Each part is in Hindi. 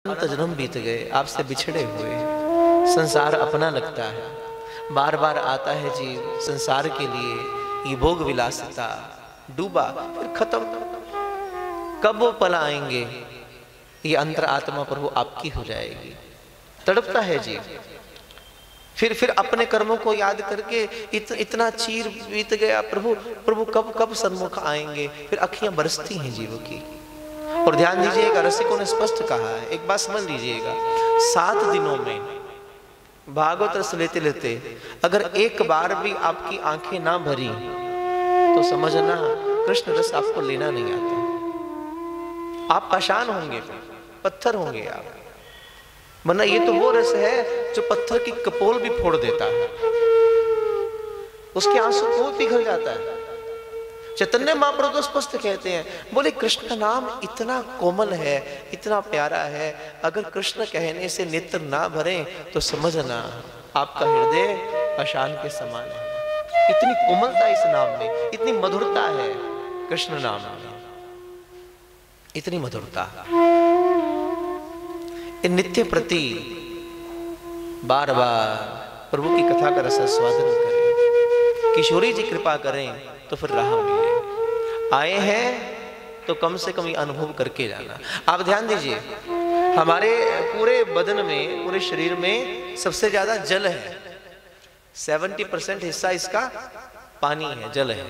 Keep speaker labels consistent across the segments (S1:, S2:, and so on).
S1: अनंत जन्म बीत गए आपसे बिछड़े हुए, संसार अपना लगता है, बार बार आता है जीव संसार के लिए, ये भोग विलासिता डूबा फिर खत्म, कब वो पल आएंगे, ये अंतर आत्मा प्रभु आपकी हो जाएगी। तड़पता है जीव, फिर अपने कर्मों को याद करके इतना चीर बीत गया, प्रभु प्रभु कब कब सन्मुख आएंगे, फिर अखियां बरसती हैं जीव की। और ध्यान दीजिएगा, रसिकों ने स्पष्ट कहा है, एक बात समझ लीजिएगा, 7 दिनों में भागवत रस लेते लेते अगर एक बार भी आपकी आंखें ना भरी तो समझना कृष्ण रस आपको लेना नहीं आता, आप पाषाण होंगे, पत्थर होंगे आप। वरना ये तो वो रस है जो पत्थर की कपोल भी फोड़ देता है, उसके आंसू को पिघल जाता है। चैतन्य महाप्रभु तो स्पष्ट कहते हैं, बोले कृष्ण का नाम इतना कोमल है, इतना प्यारा है, अगर कृष्ण कहने से नेत्र ना भरे तो समझना आपका हृदय पाषाण के समान है। इतनी कोमलता इस नाम में, इतनी मधुरता है कृष्ण नाम में, इतनी मधुरता। नित्य प्रति बार बार प्रभु की कथा का रसास्वादन करें, किशोरी जी कृपा करें तो फिर राह मिले। आए हैं तो कम से कम ये अनुभव करके जाना। आप ध्यान दीजिए, हमारे पूरे बदन में, पूरे शरीर में सबसे ज्यादा जल है, 70% हिस्सा इसका पानी है, जल है।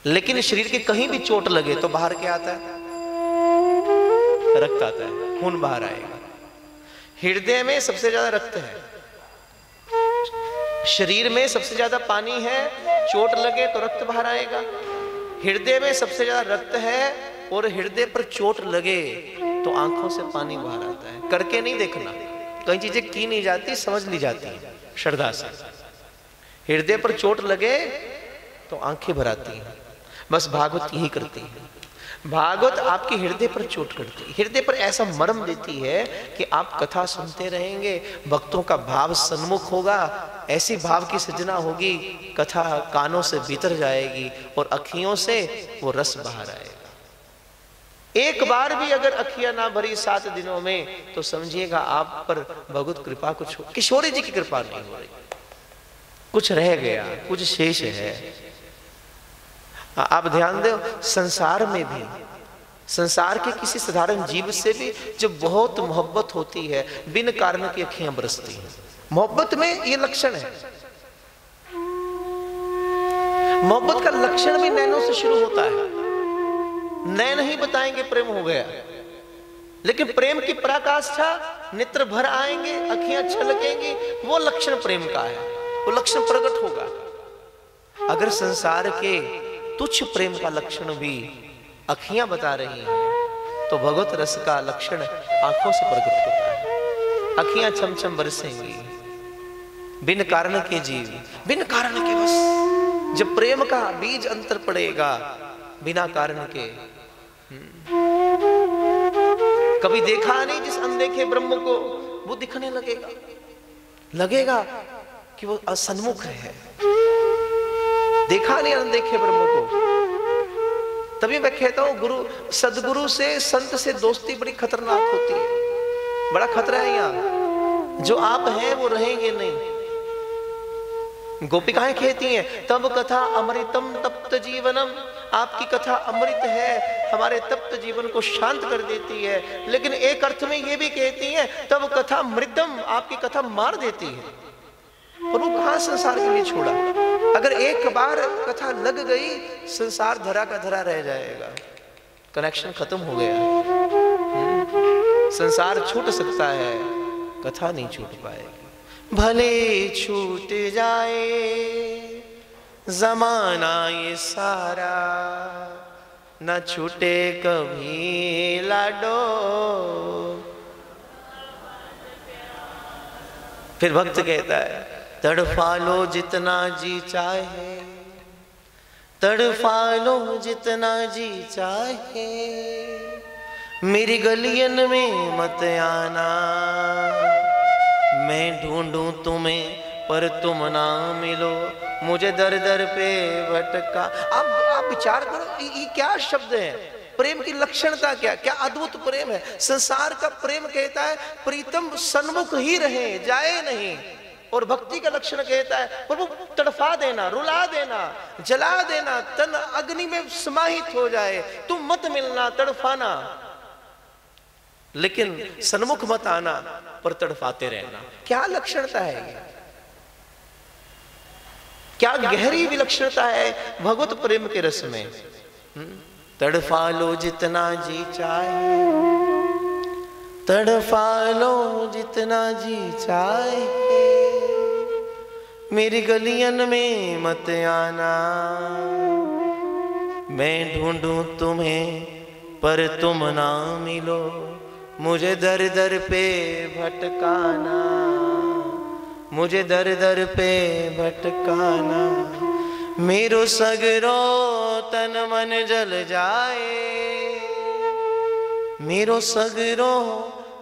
S1: लेकिन शरीर के कहीं भी चोट लगे तो बाहर क्या आता है? रक्त आता है, खून बाहर आएगा। हृदय में सबसे ज्यादा रक्त है, शरीर में सबसे ज्यादा पानी है, चोट लगे तो रक्त बाहर आएगा। हृदय में सबसे ज्यादा रक्त है और हृदय पर चोट लगे तो आंखों से पानी बाहर आता है। करके नहीं देखना, कई चीजें की नहीं जाती, समझ ली जाती है श्रद्धा से। हृदय पर चोट लगे तो आंखें भर आती हैं, बस भागवत यही करती है। भागवत आपके हृदय पर चोट करती है, हृदय पर ऐसा मर्म देती है कि आप कथा सुनते रहेंगे, भक्तों का भाव सन्मुख होगा, ऐसी भाव की सृजना होगी, कथा कानों से भीतर जाएगी और अखियों से वो रस बाहर आएगा। एक बार भी अगर अखियां ना भरी 7 दिनों में तो समझिएगा आप पर भगवत कृपा कुछ हो, किशोरी जी की कृपा नहीं हो रही, कुछ रह गया, कुछ शेष है। आप ध्यान दो, संसार में भी, संसार के किसी साधारण जीव से भी जब बहुत मोहब्बत होती है, बिन कारण की अखियां बरसती हैं। मोहब्बत में ये लक्षण है, मोहब्बत का लक्षण भी नैनों से शुरू होता है। नैन नहीं बताएंगे प्रेम हो गया, लेकिन प्रेम की पराकाष्ठा, नेत्र भर आएंगे, अखियां छलकेंगी, वो लक्षण प्रेम का है, वो लक्षण प्रकट होगा। अगर संसार के तुच्छ प्रेम का लक्षण भी अखियां बता रही हैं तो भगवत रस का लक्षण आंखों से प्रकट होता है। अखियां छमछम बरसेंगी, बिन कारण के जीव, बिन कारण के बस। जब प्रेम का बीज अंतर पड़ेगा बिना कारण के, कभी देखा नहीं जिस अनदेखे ब्रह्म को, वो दिखने लगेगा, लगेगा कि वो असन्मुख है। देखा नहीं अनदेखे ब्रह्म को। तभी मैं कहता हूं, गुरु सदगुरु से, संत से दोस्ती बड़ी खतरनाक होती है, बड़ा खतरा है यहाँ। जो आप हैं वो रहेंगे नहीं। गोपिकाएं कहती हैं, तब कथा अमृतम तप्त जीवनम, आपकी कथा अमृत है, हमारे तप्त जीवन को शांत कर देती है। लेकिन एक अर्थ में ये भी कहती हैं, तब कथा मृतम, आपकी कथा मार देती है। पर वो कहां संसार के लिए छोड़ा? अगर एक बार कथा लग गई, संसार धरा का धरा रह जाएगा, कनेक्शन खत्म हो गया। संसार छूट सकता है, कथा नहीं छूट पाएगी। भले छूट जाए जमाना ये सारा, न छूटे कभी लाडो। फिर भक्त कहता है, तड़फा लो जितना जी चाहे, तड़फा लो जितना जी चाहे, मेरी गलियन में मत आना, मैं ढूंढूं तुम्हें पर तुम ना मिलो, मुझे दर दर पे भटका। आप विचार करो, ये क्या शब्द है? प्रेम की लक्षणता क्या, क्या अद्भुत प्रेम है। संसार का प्रेम कहता है प्रीतम सन्मुख ही रहे, जाए नहीं। और भक्ति का लक्षण कहता है प्रभु तड़फा देना, रुला देना, जला देना, तन अग्नि में समाहित हो जाए, तुम मत मिलना, तड़फाना, लेकिन सन्मुख मत आना, पर तड़फाते रहना। क्या लक्षणता है ये, क्या गहरी विलक्षणता है भगवत प्रेम के रस में। तड़फा लो जितना जी चाहे, तड़फा लो जितना जी चाहे, मेरी गलियन में मत आना, मैं ढूंढूं तुम्हें पर तुम ना मिलो, मुझे दर दर पे भटकाना, मुझे दर दर पे भटकाना, मेरो सगरो तन मन जल जाए, मेरो सगरो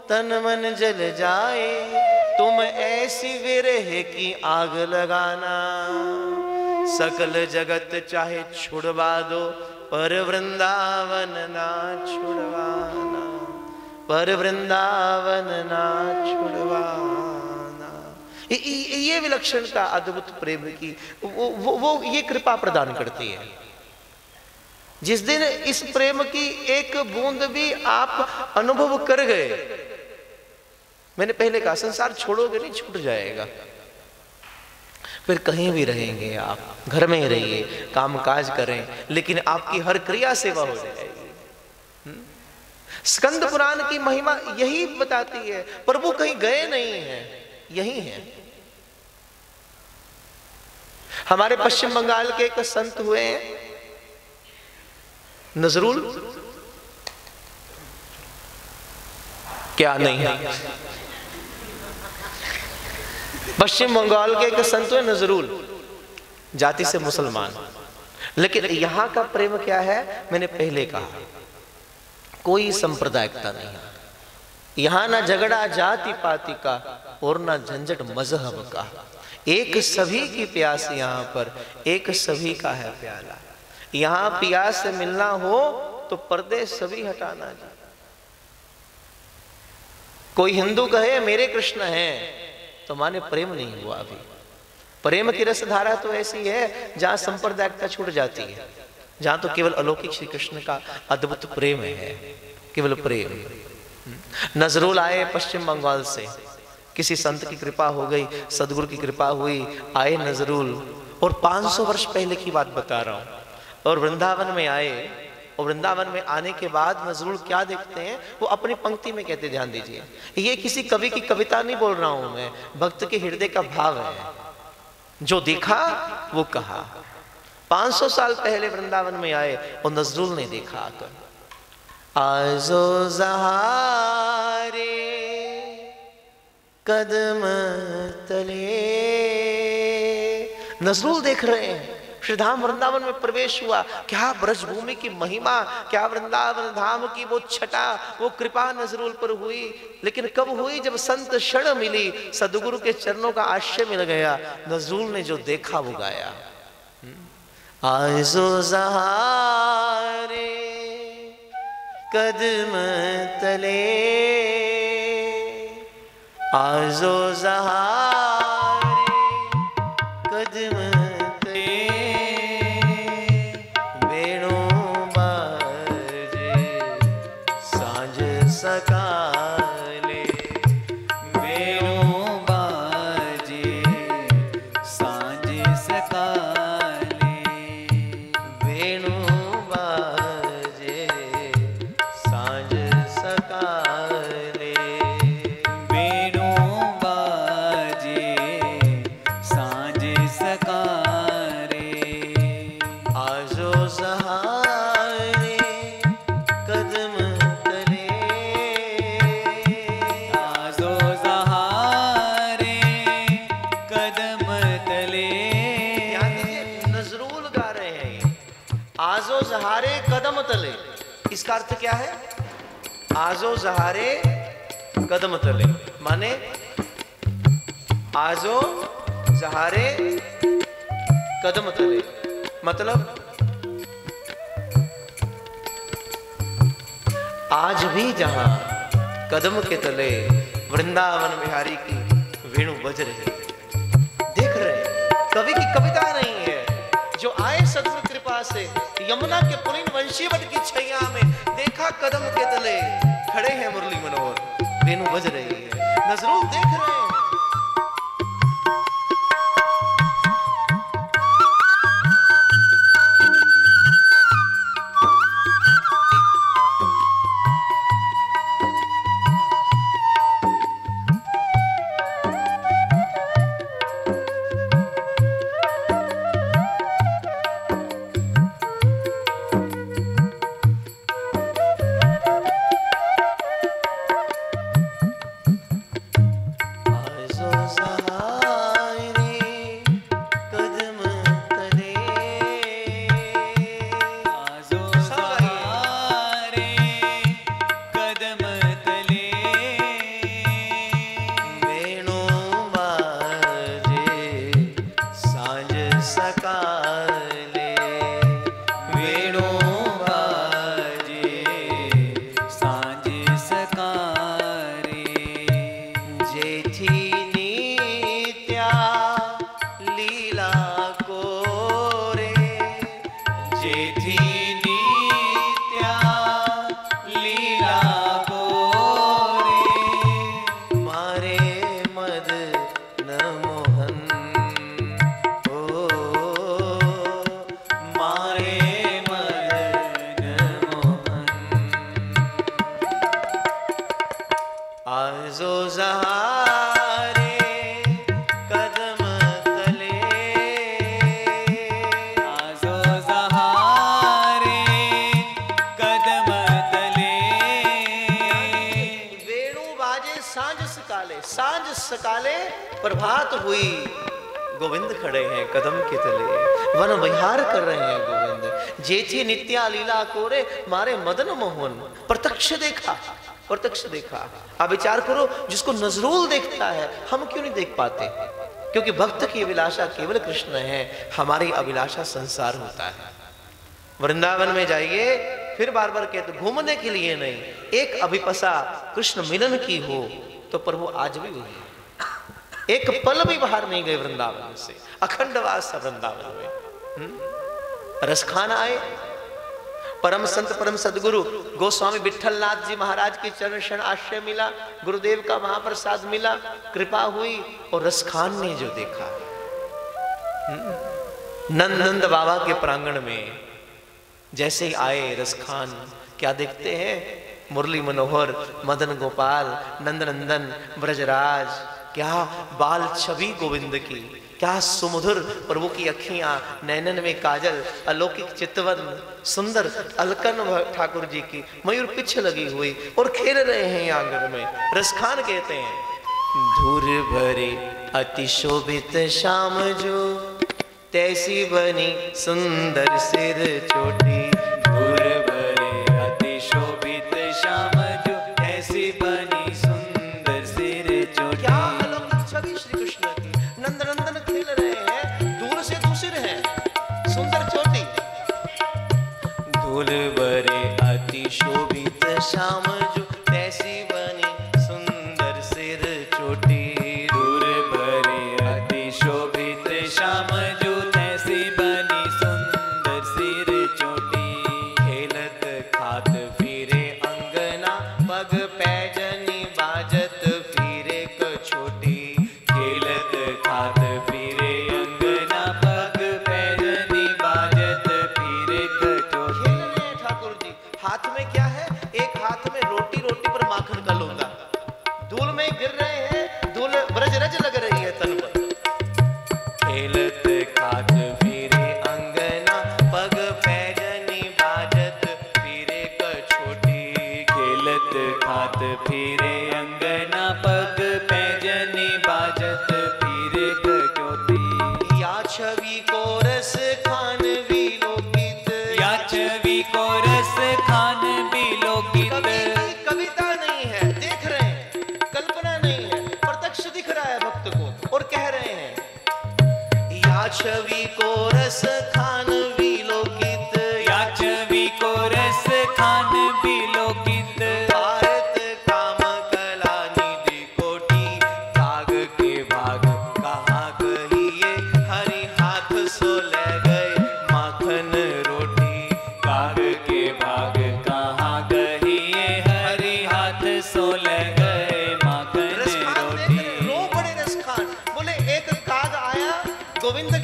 S1: तन मन जल जाए, तुम ऐसी विरह की आग लगाना, सकल जगत चाहे छुड़वा दो, पर वृंदावन ना छुड़वाना, पर वृंदावन ना छुड़वाना। ये विलक्षणता अद्भुत प्रेम की वो ये कृपा प्रदान करती है। जिस दिन इस प्रेम की एक बूंद भी आप अनुभव कर गए, मैंने पहले कहा संसार छोड़ोगे नहीं, छूट जाएगा। फिर कहीं भी रहेंगे आप, घर में ही रहिए, कामकाज करें, लेकिन आपकी हर क्रिया सेवा हो जाएगी। स्कंद पुराण की महिमा यही बताती है, प्रभु कहीं गए नहीं हैं, यही है। हमारे पश्चिम बंगाल के एक संत हुए हैं नजरुल, क्या नहीं है, पश्चिम बंगाल के एक संत है नजरुल, जाति से मुसलमान, लेकिन यहां का प्रेम क्या है, मैंने पहले कहा कोई संप्रदायिकता नहीं है यहां, ना झगड़ा जाति पाति का और ना झंझट मजहब का, एक सभी की प्यास यहां पर, एक सभी का है प्याला। यहां प्यास से मिलना हो तो पर्दे सभी हटाना जी। कोई हिंदू कहे मेरे कृष्ण हैं तो माने प्रेम नहीं हुआ अभी। प्रेम की रसधारा तो ऐसी है जहां संप्रदायिकता छूट जाती है, जहां तो केवल अलौकिक श्री कृष्ण का अद्भुत प्रेम है, केवल प्रेम। नजरुल आए पश्चिम बंगाल से, किसी संत की कृपा हो गई, सदगुरु की कृपा हुई, आए नजरुल, और 500 वर्ष पहले की बात बता रहा हूं, और वृंदावन में आए। और वृंदावन में आने के बाद नजरुल क्या देखते हैं, वो अपनी पंक्ति में कहते, ध्यान दीजिए, ये किसी कवि की कविता नहीं बोल रहा हूं मैं, भक्त के हृदय का भाव है, जो देखा वो कहा। 500 साल पहले वृंदावन में आए और नजरुल ने देखा आकर, आजो ज़हारे कदम तले, नजरुल देख रहे हैं। श्रीधाम वृंदावन में प्रवेश हुआ, क्या ब्रजभूमि की महिमा, क्या वृंदावन धाम की वो छटा, वो कृपा नजरुल पर हुई। लेकिन कब हुई, जब संत क्षण मिली, सदगुरु के चरणों का आश्रय मिल गया, नजरुल ने जो देखा वो गाया, आजो ज़हारे कदम तले, आजो ज़हारे कदम तले, वेणु बाजे सांझ सकाले,
S2: वेणु बाजे सांझ सकाले,
S1: वेणु बाजे सांझ सकाले,
S2: वेणु बाजे सांझ सकारे,
S1: आजो ज़हारे कदम तले,
S2: आजो ज़हारे कदम तले।
S1: ध्यान दीजिए, नजरुल गा रहे हैं ये, आजो ज़हारे कदम तले, इसका अर्थ क्या है, आजो ज़हारे कदम तले माने आजो ज़हारे कदम तले, मतलब आज भी जहां कदम के तले वृंदावन बिहारी की वेणु बज रही है। देख रहे हैं, कवि की कविता नहीं है, जो आए सद्गुरु कृपा से यमुना के पुलिन वंशी वट की छैया में देखा कदम के तले खड़े हैं मुरली मनोहर, वेणु बज रही है, नजरुल देख रहे हैं। सांझ सकाले प्रभात हुई, गोविंद खड़े हैं कदम के तले, वन विहार कर रहे हैं गोविंद। जेठी नित्या लीला कोरे मारे मदन मोहन, प्रत्यक्ष देखा, प्रत्यक्ष देखा। आप विचार करो, जिसको नजरुल देखता है हम क्यों नहीं देख पाते? क्योंकि भक्त की अभिलाषा केवल कृष्ण है, हमारी अभिलाषा संसार होता है। वृंदावन में जाइए, फिर बार बार कहते घूमने के लिए नहीं, एक अभिपसा कृष्ण मिलन की हो तो प्रभु आज भी वही, एक पल भी बाहर नहीं गए वृंदावन से, अखंडवास वृंदावन में। रस खाना आए, परम संत परम सदगुरु गोस्वामी विठल नाथ जी महाराज के चरण शरण आश्रय मिला, गुरुदेव का महाप्रसाद मिला, कृपा हुई और रस खान ने जो देखा नंद बाबा के प्रांगण में, जैसे ही आए रस खान, क्या देखते हैं? मुरली मनोहर, मदन गोपाल, नंद नंदन, ब्रजराज, क्या बाल छवि गोविंद की, क्या सुमधुर प्रभु की अखियां, नैनन में काजल, अलौकिक चितवन, सुंदर अलकन ठाकुर जी की मयूर पिछ लगी हुई और खेल रहे हैं आंगन में। रसखान कहते हैं धूर भरे अति शोभित श्याम जो, तैसी बनी सुंदर सिर चोटी। धूर भरे अति शोभित श्याम जो, तैसी बनी सुंदर सिर चोटी। क्या अलौकिक छवि श्री कृष्ण की, नंद नंदन खेल रहे हैं, दूर से दूसरे हैं, सुंदर चोटी। धूल भरे अति शोभित श्याम जो, तैसी बनी सुंदर सिर चोटी। धूल भरे अति शोभित श्याम जो, छवि को रस खान विलोकित, या छवि को रस खान विलोकित,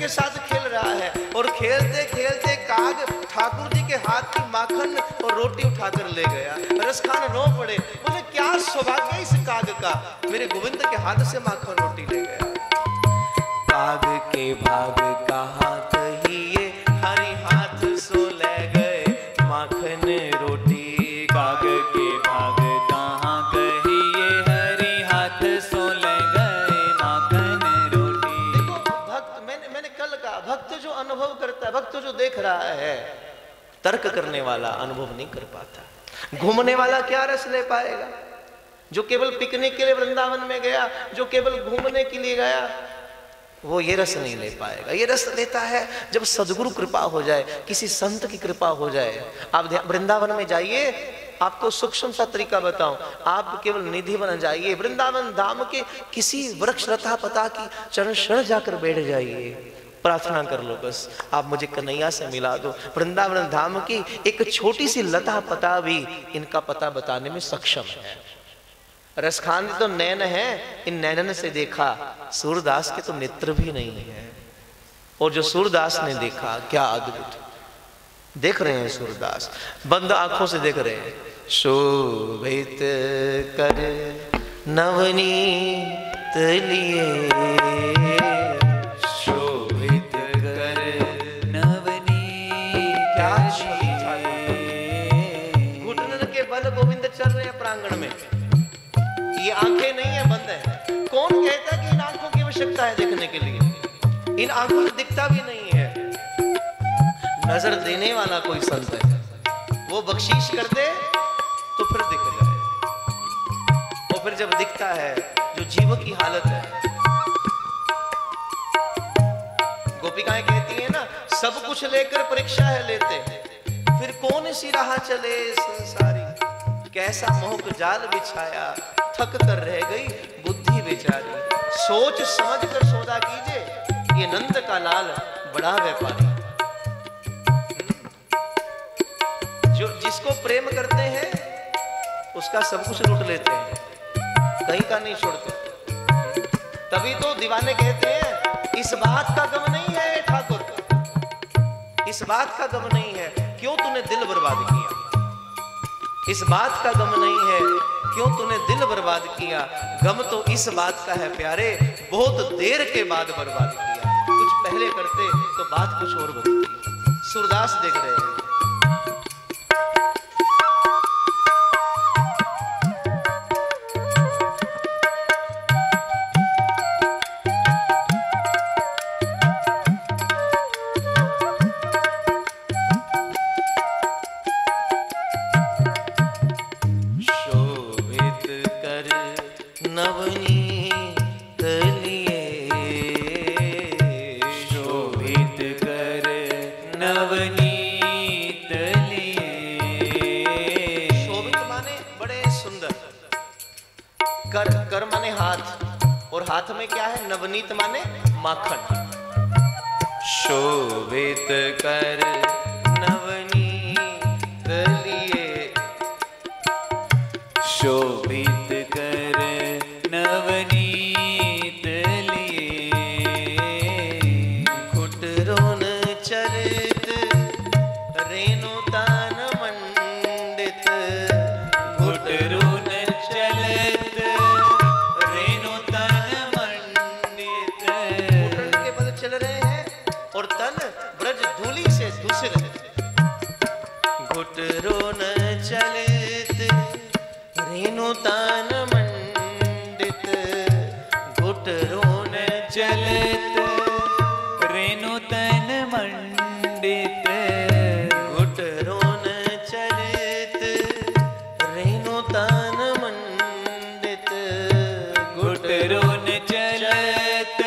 S1: के साथ खेल रहा है और खेलते खेलते काग ठाकुर जी के हाथ की माखन और रोटी उठाकर ले गया। रसखान रो पड़े, बोले क्या सौभाग्य इस काग का, मेरे गोविंद के हाथ से माखन रोटी ले गया। काग के भाग कहाँ कहिए, हरि हाथ सो ले गए माखन रोटी।
S2: काग के भाग कहाँ कहिए, हरि हाथ सो ले गए माखन रोटी।
S1: देखो भक्त, मैंने कल कहा, भक्त जो अनुभव करता है, भक्त जो देख रहा है, तर्क करने वाला अनुभव नहीं कर पाता। घूमने वाला क्या रस ले पाएगा? जो केवल पिकनिक के लिए वृंदावन में गया, जो केवल घूमने के लिए गया, वो ये रस नहीं ले पाएगा। ये रस लेता है जब सदगुरु कृपा हो जाए, किसी संत की कृपा हो जाए। आप वृंदावन में जाइए, आपको सूक्ष्म सा तरीका बताऊं, आप केवल निधि बन जाइए, वृंदावन धाम के किसी वृक्ष लता पता की चरण शरण जाकर बैठ जाइए, प्रार्थना कर लो बस आप मुझे कन्हैया से मिला दो। वृंदावन धाम की एक छोटी सी लता पता भी इनका पता बताने में सक्षम है। रसखान तो नैन है, इन नैनन से देखा, सूरदास के तो नेत्र भी नहीं है। और जो सूरदास ने देखा क्या अद्भुत देख रहे हैं, सूरदास बंद आंखों से देख रहे हैं। शोभित कर नवनीत लिए,
S2: शोभित कर नवनीत
S1: क्या घुटन के बल गोविंद चल रहे हैं प्रांगण में। ये आंखें नहीं है, बंद है। कौन कहता है कि इन आंखों की आवश्यकता है देखने के लिए? इन आंखों से दिखता भी नहीं है। नजर देने वाला कोई संत है, वो बख्शीश कर दे तो फिर दिख जाए। और फिर जब दिखता है, जो जीव की हालत है, गोपिकाएं कहती है ना, सब कुछ लेकर परीक्षा है लेते, फिर कौन सी राह चले संसारी। कैसा मोह जाल बिछाया, थक कर रह गई बुद्धि बेचारी। सोच समझ कर सौदा कीजिए, ये नंद का लाल बड़ा व्यापारी। जो जिसको प्रेम करते हैं उसका सब कुछ लूट लेते हैं, कहीं का नहीं छोड़ते। तभी तो दीवाने कहते हैं इस बात का गम नहीं है ठाकुर, इस बात का गम नहीं है क्यों तूने दिल बर्बाद किया, इस बात का गम नहीं है क्यों तूने दिल बर्बाद किया। गम तो इस बात का है प्यारे, बहुत देर के बाद बर्बाद किया। कुछ पहले करते तो बात कुछ और होती। सूरदास देख रहे हैं। हाथ में क्या है? नवनीत माने माखन। शोभित कर नवनीत लिए,
S2: शोभित कर नवनीत लिए।
S1: घुट रोन चरित रेणु तान मंडित,
S2: घुट रोन चलित रेणु तन मंडित।
S1: घुटन के बल चल रहे हैं और तन ब्रज धूलि से दूषित है। घुट रोन चलित रेणु तान मंडित, घुट रोन
S2: चलित रेणु तन मंडित।
S1: घुट रोन चलित रेणु तान मंडित,
S2: घुट रोन चलित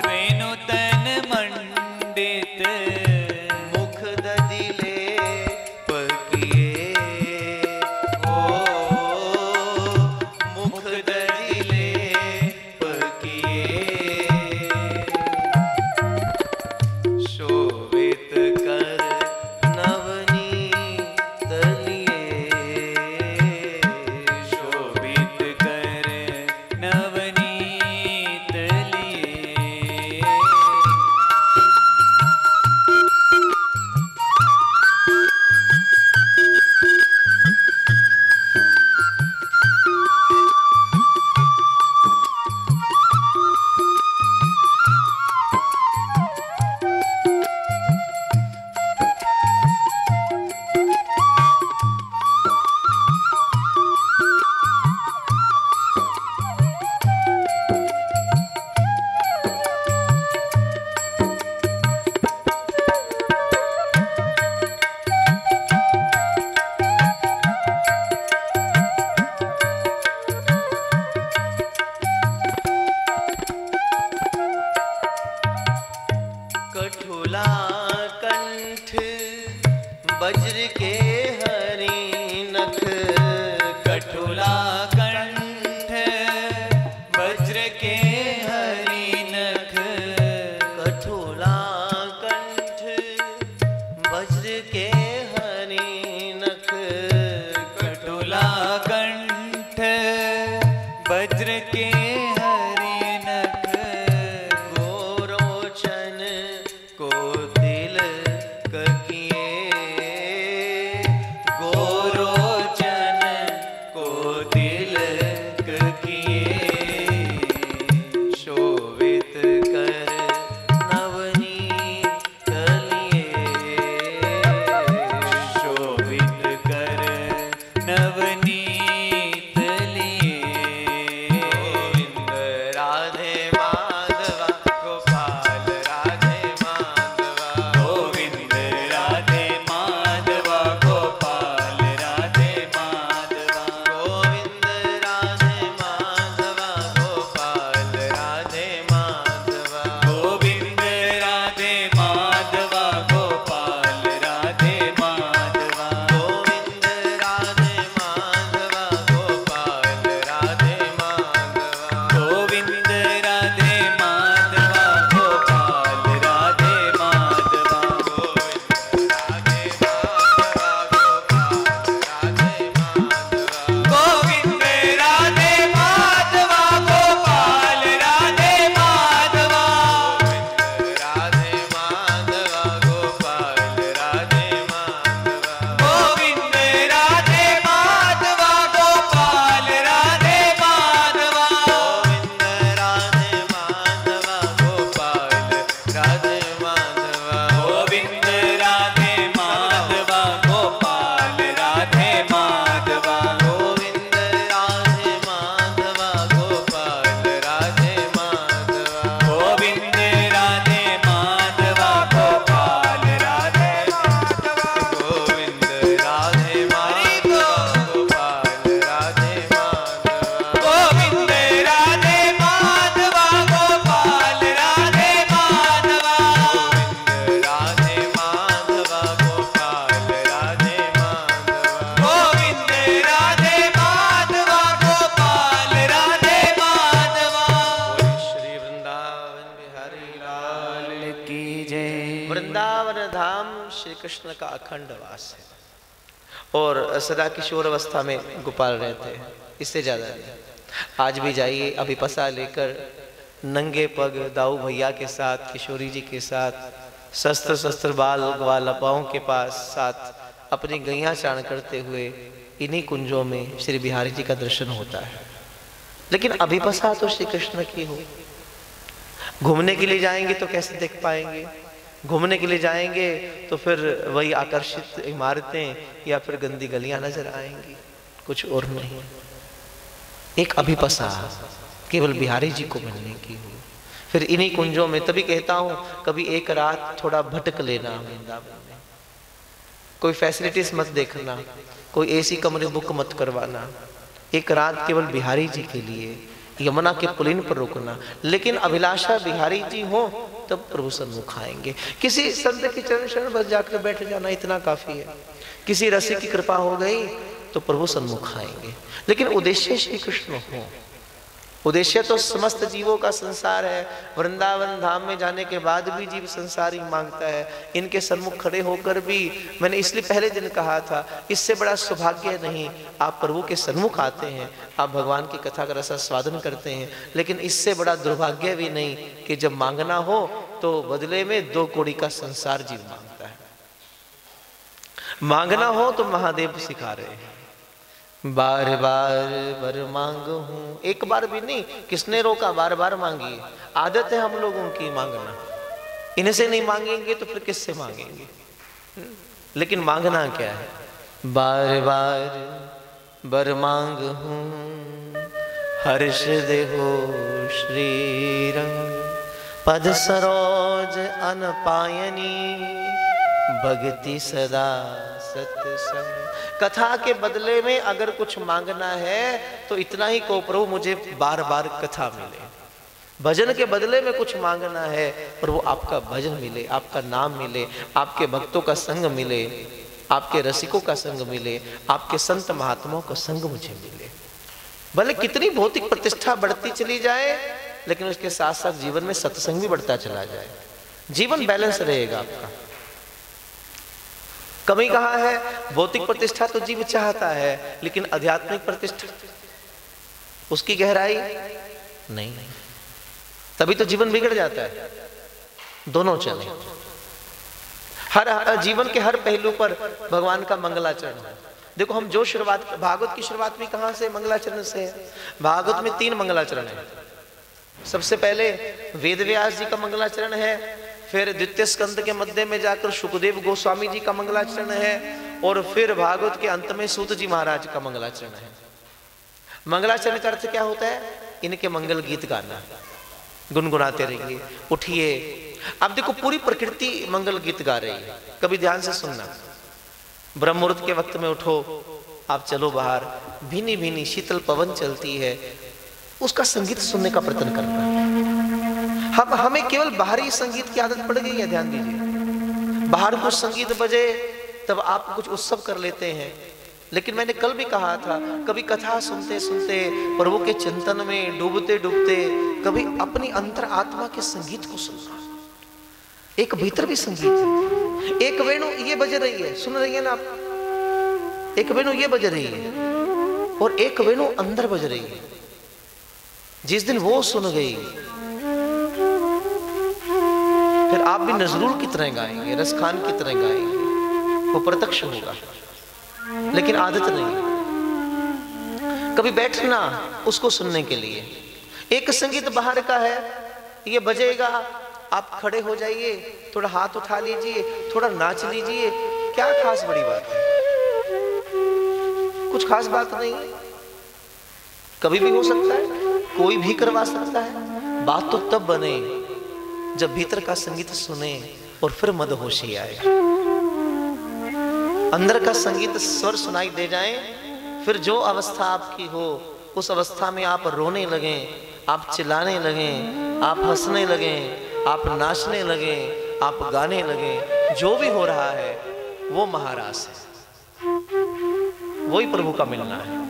S2: रेणु तन मंडित।
S1: मुख ददिले पकिए, ओ मुख ददिले पकिए।
S2: वज्र के हरि नख
S1: गोरोचन को तिलक किए,
S2: गोरोचन को तिलक किए,
S1: शोभित कर नवनीत लिए,
S2: शोभित कर नवनीत लिए।
S1: गोविंद राधे माधवा गोपाल राधे माधवा,
S2: गोविंद राधे माधवा गोपाल राधे माधवा,
S1: गोविंद राधे माधवा गोपाल राधे माधवा,
S2: गोविंद राधे माधवा गोपाल राधे माधवा,
S1: गोविंद राधे माधवा गोपाल राधे माधवा,
S2: गोविंद राधे माधवा गोपाल राधे माधवा,
S1: गोविंद राधे माधवा गोपाल राधे माधवा, गोविंद राधे माधवा गोपाल राधे माधवा, गोविंद राधे माधवा गोपाल राधे माधवा,
S2: गोविंद राधे माधवा गोपाल राधे माधवा,
S1: गोविंद राधे माधवा गोपाल राधे माधवा,
S2: गोविंद राधे माधवा गोपाल राधे माधवा,
S1: गोविंद राधे माधवा गोपाल राधे माधवा, गोविंद राधे माधवा गोपाल राधे माधवा, गोविंद राधे माधवा गोपाल राधे माधवा, गोविंद राधे माधवा गोपाल राधे माधवा। श्री वृंदावन बिहारी लाल
S2: की जय।
S1: वृंदावन धाम श्री कृष्ण का अखंड वास है और सदा किशोर अवस्था में गोपाल रहते हैं, इससे ज्यादा नहीं। आज भी जाइए अभिपसा लेकर नंगे पग दाऊ भैया के साथ, किशोरी जी के साथ, शस्त्र शस्त्र बाल ग्वालपाओं के पास साथ अपनी गैया चारण करते हुए इन्हीं कुंजों में श्री बिहारी जी का दर्शन होता है। लेकिन अभिपसा तो श्री कृष्ण की हो। घूमने के लिए जाएंगे तो कैसे देख पाएंगे? घूमने के लिए जाएंगे तो फिर वही आकर्षित इमारतें या फिर गंदी गलियां नजर आएंगी, कुछ और नहीं। एक अभिपसा केवल बिहारी जी को मिलने की हो, फिर इन्हीं कुंजों में। तभी कहता हूं कभी एक रात थोड़ा भटक लेना वृंदावन में। कोई फैसिलिटीज मत देखना, कोई एसी कमरे बुक मत करवाना। एक रात केवल बिहारी जी के लिए यमुना के पुलिन पर रुकना। लेकिन अभिलाषा बिहारी जी हो तब प्रभु सन्मुख आएंगे। किसी संत के चरण शरण बस जाकर बैठ जाना इतना काफी है। किसी रसिक की कृपा हो गई तो प्रभु सन्मुख आएंगे। लेकिन उद्देश्य श्री कृष्ण हो। उद्देश्य तो समस्त जीवों का संसार है। वृंदावन धाम में जाने के बाद भी जीव संसार ही मांगता है। इनके सन्मुख खड़े होकर भी, मैंने इसलिए पहले दिन कहा था, इससे बड़ा सौभाग्य नहीं। आप प्रभु के सन्मुख आते हैं, आप भगवान की कथा का रसास्वादन करते हैं, लेकिन इससे बड़ा दुर्भाग्य भी नहीं कि जब मांगना हो तो बदले में 2 कौड़ी का संसार जीव मांगता है। मांगना हो तो महादेव सिखा रहे हैं, बार बार वर मांगो हूं। एक बार भी नहीं, किसने रोका? बार बार मांगिए। आदत है हम लोगों की मांगना। इनसे नहीं मांगेंगे तो फिर किससे मांगेंगे? लेकिन मांगना क्या है? बार बार वर मांग हूं, हर्ष देहो श्री रंग, पद सरोज अनपायनी, भक्ति सदा सत्संग। कथा के बदले में अगर कुछ मांगना है तो इतना ही को, प्रभु मुझे बार बार कथा मिले। भजन के बदले में कुछ मांगना है, प्रभु आपका भजन मिले, आपका नाम मिले, आपके भक्तों का संग मिले, आपके रसिकों का संग मिले, आपके संत महात्माओं का संग मुझे मिले। भले कितनी भौतिक प्रतिष्ठा बढ़ती चली जाए, लेकिन उसके साथ साथ जीवन में सत्संग भी बढ़ता चला जाए। जीवन बैलेंस रहेगा आपका। कमी कहाँ है? भौतिक प्रतिष्ठा तो जीव चाहता है, लेकिन आध्यात्मिक प्रतिष्ठा उसकी गहराई नहीं। तभी तो जीवन बिगड़ जाता है। दोनों चले, हर जीवन के हर पहलू पर भगवान का मंगलाचरण है। देखो हम जो शुरुआत, भागवत की शुरुआत भी कहां से? मंगलाचरण से है। भागवत में 3 मंगलाचरण है। सबसे पहले वेद व्यास जी का मंगलाचरण है, फिर द्वितीय स्कंद के मध्य में जाकर सुखदेव गोस्वामी जी का मंगलाचरण है, और फिर भागवत के अंत में सूत जी महाराज का मंगलाचरण है। मंगलाचरण का अर्थ क्या होता है? इनके मंगल गीत गाना, गुनगुनाते रहिए, उठिए। अब देखो पूरी प्रकृति मंगल गीत गा रही है, कभी ध्यान से सुनना। ब्रह्म मुहूर्त के वक्त में उठो, आप चलो बाहर, भीनी भीनी शीतल पवन चलती है, उसका संगीत सुनने का प्रयत्न करना। हमें केवल बाहरी संगीत की आदत पड़ गई है। ध्यान दीजिए, बाहर कुछ संगीत बजे तब आप कुछ उत्सव कर लेते हैं। लेकिन मैंने कल भी कहा था, कभी कथा सुनते सुनते, प्रभु के चिंतन में डूबते डूबते, कभी अपनी अंतर आत्मा के संगीत को सुनना। एक भीतर भी संगीत है। एक वेणु ये बज रही है, सुन रही है ना आप? एक वेणु ये बज रही है और एक वेणु अंदर बज रही है। जिस दिन वो सुन गई, फिर आप भी नजरूल की तरह गाएंगे, रसखान की तरह गाएंगे, वो प्रत्यक्ष होगा। लेकिन आदत नहीं, कभी बैठना उसको सुनने के लिए। एक संगीत बाहर का है, ये बजेगा, आप खड़े हो जाइए, थोड़ा हाथ उठा लीजिए, थोड़ा नाच लीजिए, क्या खास बड़ी बात है? कुछ खास बात नहीं, कभी भी हो सकता है, कोई भी करवा सकता है। बात तो तब बने जब भीतर का संगीत सुने और फिर मदहोशी आए, अंदर का संगीत स्वर सुनाई दे जाए। फिर जो अवस्था आपकी हो, उस अवस्था में आप रोने लगे, आप चिल्लाने लगे, आप हंसने लगे, आप नाचने लगे, आप गाने लगे। जो भी हो रहा है वो महारास है, वही प्रभु का मिलना है।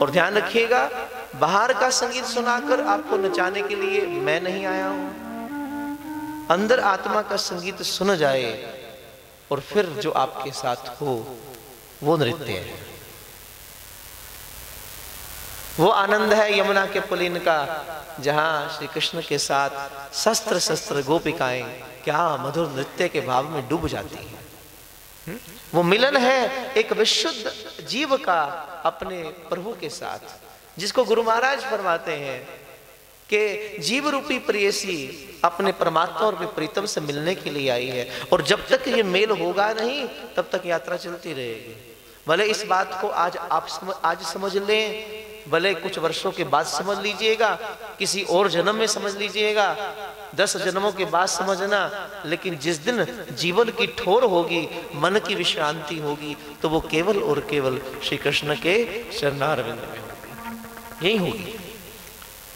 S1: और ध्यान रखिएगा, बाहर का संगीत सुनाकर आपको नचाने के लिए मैं नहीं आया हूं। अंदर आत्मा का संगीत सुन जाए और फिर जो आपके साथ हो वो नृत्य है, वो आनंद है यमुना के पुलिन का, जहां श्री कृष्ण के साथ शस्त्र शस्त्र गोपिकाएं क्या मधुर नृत्य के भाव में डूब जाती हैं। वो मिलन है एक विशुद्ध जीव का अपने प्रभु के साथ, जिसको गुरु महाराज फरमाते हैं कि जीव रूपी प्रेयसी अपने परमात्मा और प्रीतम से मिलने के लिए आई है, और जब तक ये मेल होगा नहीं तब तक यात्रा चलती रहेगी। भले इस बात को आज समझ लें, भले कुछ वर्षों के बाद समझ लीजिएगा, किसी और जन्म में समझ लीजिएगा, 10 जन्मों के बाद समझना, लेकिन जिस दिन जीवन की ठोर होगी, मन की विश्रांति होगी, तो वो केवल और केवल श्री कृष्ण के चरणारविंद में होगी, यही होगी।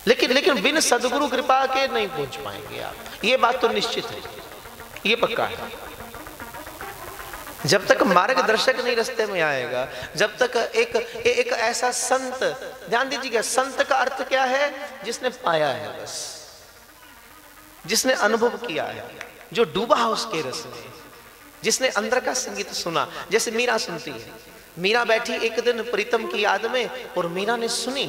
S1: लेकिन बिन सदगुरु कृपा के नहीं पहुंच पाएंगे आप, ये बात तो निश्चित है, ये पक्का है। जब तक मार्गदर्शक नहीं रास्ते में आएगा, जब तक एक ऐसा संत, ध्यान दीजिएगा, संत का अर्थ क्या है? जिसने पाया है, बस जिसने अनुभव किया है, जो डूबा है उसके रस में, जिसने अंदर का संगीत सुना। जैसे मीरा सुनती है, मीरा बैठी एक दिन प्रीतम की याद में और मीरा ने सुनी।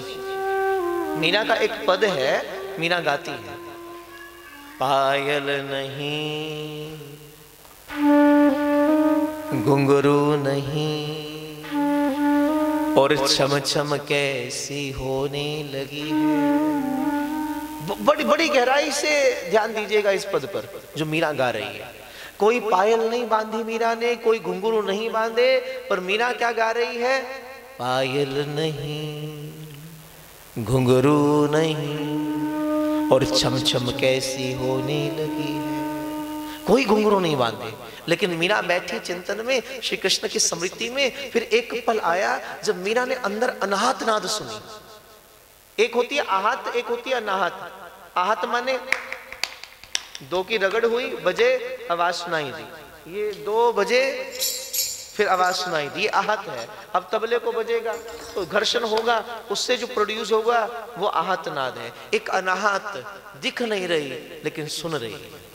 S1: मीरा का एक पद है, मीरा गाती है, पायल नहीं घुंघरू नहीं और छम छम कैसी होने लगी है। बड़ी बड़ी गहराई से ध्यान दीजिएगा इस पद पर जो मीरा गा रही है। कोई पायल नहीं बांधी मीरा ने, कोई घुंघरू नहीं बांधे, पर मीरा क्या गा रही है? पायल नहीं घुंघरू नहीं और छम छम कैसी होने लगी है। कोई घुंघरू नहीं बांधे, लेकिन मीरा बैठी चिंतन में, श्री कृष्ण की स्मृति में। फिर एक पल आया जब मीरा ने अंदर अनाहत नाद सुनी। एक होती है आहत, एक होती है अनाहत। आहत माने 2 की रगड़ हुई, बजे, आवाज सुनाई दी, ये 2 बजे, फिर आवाज सुनाई दी, ये आहत है। अब तबले को बजेगा तो घर्षण होगा, उससे जो प्रोड्यूस होगा वो आहत नाद है। एक अनाहत, दिख नहीं रही लेकिन सुन रही है,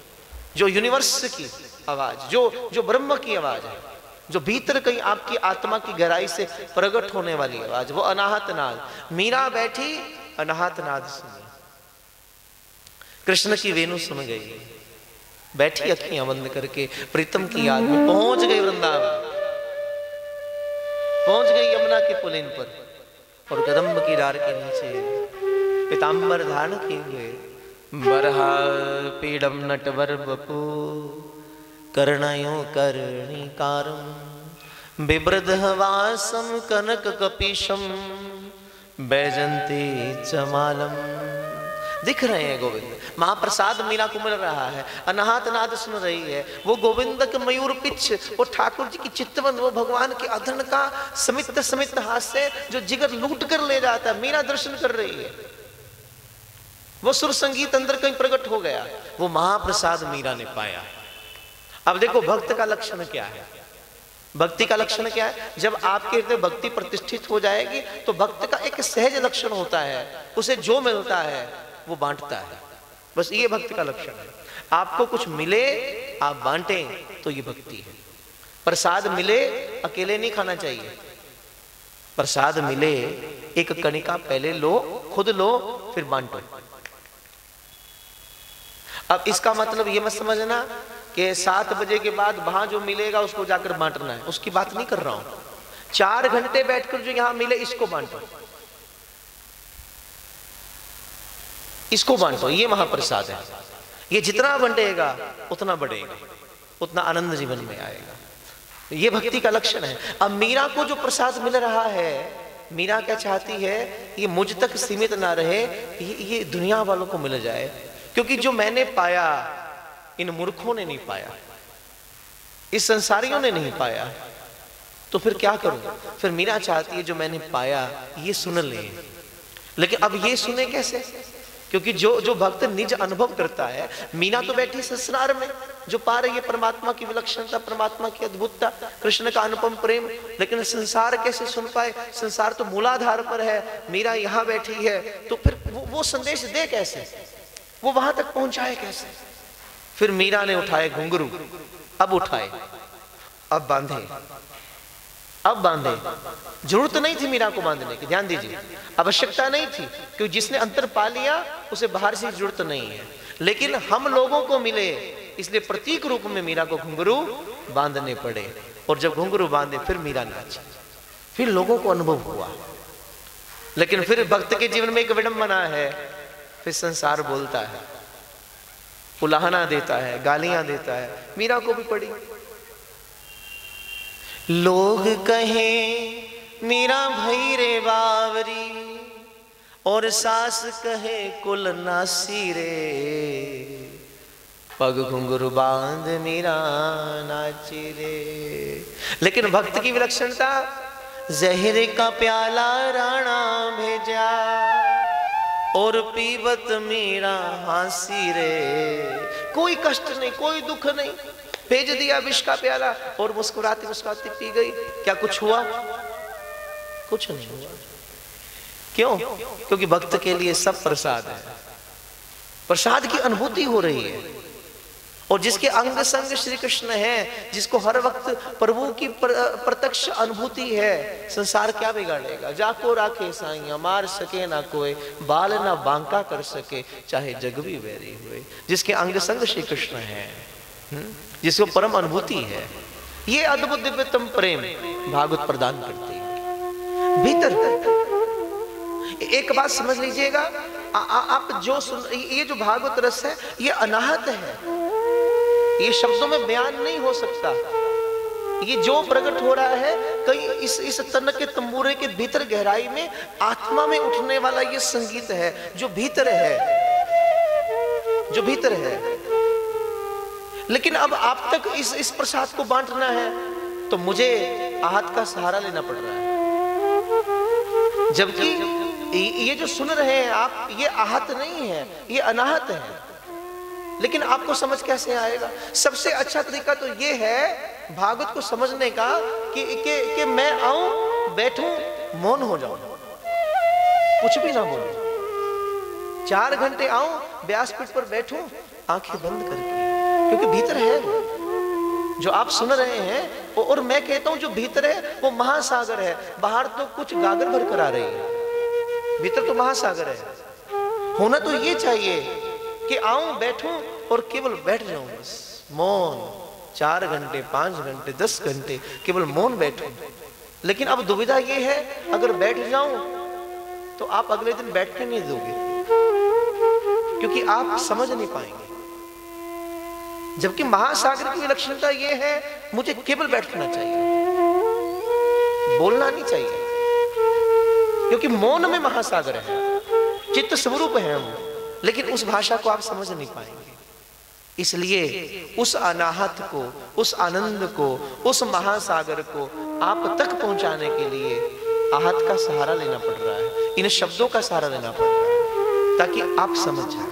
S1: जो यूनिवर्स की आवाज, जो ब्रह्म की आवाज है, जो भीतर कहीं आपकी आत्मा की गहराई से प्रकट होने वाली आवाज, वो अनाहत नाद। मीरा बैठी अनाहत नाद सुनी, कृष्ण की वेणु सुन गई, बैठी अखियां बंद करके प्रीतम की याद में पहुंच गई वृंदावन, पहुंच गई यमुना के पुलिन पर और कदम्ब की डार के नीचे पीतांबर धारण किए हुए बरहा पीडम नटवर बपू कर्णयो कर्णिकारम बिब्रध वासम कनक कपीशम बैजंती चमालम। दिख रहे हैं गोविंद, महाप्रसाद मीरा को मिल रहा है, अनाहत नाद सुन रही है, वो गोविंद के मयूर पिच, वो ठाकुर जी की चितवन, वो भगवान के अधन का समित समित हास्य जो जिगर लूट कर ले जाता है, मीरा दर्शन कर रही है। वो सुर संगीत अंदर कहीं प्रकट हो गया, वो महाप्रसाद मीरा ने पाया। अब देखो भक्त का लक्षण क्या है, भक्ति का लक्षण क्या है? जब आपके हृदय भक्ति प्रतिष्ठित हो जाएगी तो भक्त का एक सहज लक्षण होता है, उसे जो मिलता है वो बांटता है, बस ये भक्ति का लक्षण है। आपको कुछ मिले आप बांटें तो ये भक्ति है। प्रसाद मिले अकेले नहीं खाना चाहिए, प्रसाद मिले एक कणिका पहले लो, खुद लो, फिर बांटो। अब इसका मतलब ये मत समझना कि 7 बजे के बाद वहां जो मिलेगा उसको जाकर बांटना है, उसकी बात नहीं कर रहा हूं। 4 घंटे बैठकर जो यहां मिले इसको बांटो, इसको बांटो, ये महाप्रसाद है। ये जितना बंटेगा उतना बढ़ेगा, उतना आनंद जीवन में आएगा। ये भक्ति का लक्षण है। अब मीरा को जो प्रसाद मिल रहा है, मीरा क्या चाहती है, ये मुझ तक सीमित ना रहे, ये दुनिया वालों को मिल जाए, क्योंकि जो मैंने पाया इन मूर्खों ने नहीं पाया, इस संसारियों ने नहीं पाया, तो फिर क्या करूं? फिर मीरा चाहती है जो मैंने पाया ये सुन ले। लेकिन अब ये सुने कैसे? क्योंकि जो भक्त निज अनुभव करता है, मीरा तो बैठी संसार में जो पा रही है परमात्मा की विलक्षणता, परमात्मा की अद्भुतता, कृष्ण का अनुपम प्रेम, लेकिन संसार कैसे सुन पाए? संसार तो मूलाधार पर है, मीरा यहाँ बैठी है, तो फिर वो संदेश दे कैसे, वो वहां तक पहुंचाए कैसे? फिर मीरा ने उठाए घुंघरू, अब उठाए, अब बांधे, अब बांधे। जरूरत नहीं थी मीरा को बांधने की, ध्यान दीजिए, आवश्यकता नहीं थी, क्योंकि जिसने अंतर पा लिया उसे बाहर से जरूरत नहीं है। लेकिन हम लोगों को मिले इसलिए प्रतीक रूप में मीरा को घुंघरू बांधने पड़े, और जब घुंघरू बांधे फिर मीरा नाची, फिर लोगों को अनुभव हुआ। लेकिन फिर भक्त के जीवन में एक विडंबना है, फिर संसार बोलता है, उलाहना देता है, गालियां देता है, मीरा को भी पड़ी। लोग कहें मीरा भई रे बावरी, और सास कहे कुल नासी रे, पग घुंघरू बांध मीरा नाची रे। लेकिन भक्त की विलक्षणता, जहर का प्याला राणा भेजा, और पीबत मीरा हासी रे। कोई कष्ट नहीं, कोई दुख नहीं, भेज दिया विष का प्याला और मुस्कुराती मुस्कुराती पी गई। क्या कुछ हुआ? कुछ नहीं हुआ। क्यों? क्योंकि भक्त के लिए सब प्रसाद है, प्रसाद की अनुभूति हो रही है। और जिसके अंग संग श्री कृष्ण है, जिसको हर वक्त प्रभु की प्रत्यक्ष अनुभूति है, संसार क्या बिगाड़ेगा? जाको राखे साईं मार सके ना कोई, बाल ना बांका कर सके चाहे जग भी वैरी हुए। जिसके अंग संग श्री कृष्ण है, जिसको परम अनुभूति है, ये अद्भुत दिव्यतम प्रेम भागवत प्रदान करती है भीतर। एक बात समझ लीजिएगा, आप जो सुन, ये जो भागवत रस है ये अनाहत है, ये शब्दों में बयान नहीं हो सकता। ये जो प्रकट हो रहा है कहीं इस तन के तंबूरे के भीतर गहराई में आत्मा में उठने वाला ये संगीत है, जो भीतर है, जो भीतर है। लेकिन अब आप तक इस प्रसाद को बांटना है तो मुझे आहत का सहारा लेना पड़ रहा है। जबकि ये जो सुन रहे हैं आप, ये आहत नहीं है, ये अनाहत है। लेकिन आपको समझ कैसे आएगा? सबसे अच्छा तरीका तो ये है भागवत को समझने का कि मैं आऊं, बैठूं, मौन हो जाऊं, कुछ भी ना बोलूं, 4 घंटे आऊं, व्यासपीठ पर बैठूं, आंखें बंद करके, क्योंकि भीतर है वो जो आप सुन रहे हैं, और मैं कहता हूं जो भीतर है वो महासागर है। बाहर तो कुछ गागर भर कर आ रही है, भीतर तो महासागर है। होना तो ये चाहिए कि आऊं, बैठूं और केवल बैठ जाऊं, बस मौन, 4 घंटे 5 घंटे 10 घंटे केवल मौन बैठूं। लेकिन अब दुविधा ये है, अगर बैठ जाऊं तो आप अगले दिन बैठने नहीं दोगे, क्योंकि आप समझ नहीं पाएंगे। जबकि महासागर की विलक्षणता यह है, मुझे केवल बैठना चाहिए, बोलना नहीं चाहिए, क्योंकि मौन में महासागर है, चित्त स्वरूप है हम, लेकिन उस भाषा को आप समझ नहीं पाएंगे। इसलिए उस अनाहत को, उस आनंद को, उस महासागर को आप तक पहुंचाने के लिए आहत का सहारा लेना पड़ रहा है, इन शब्दों का सहारा लेना पड़ रहा है, ताकि आप समझ जाए।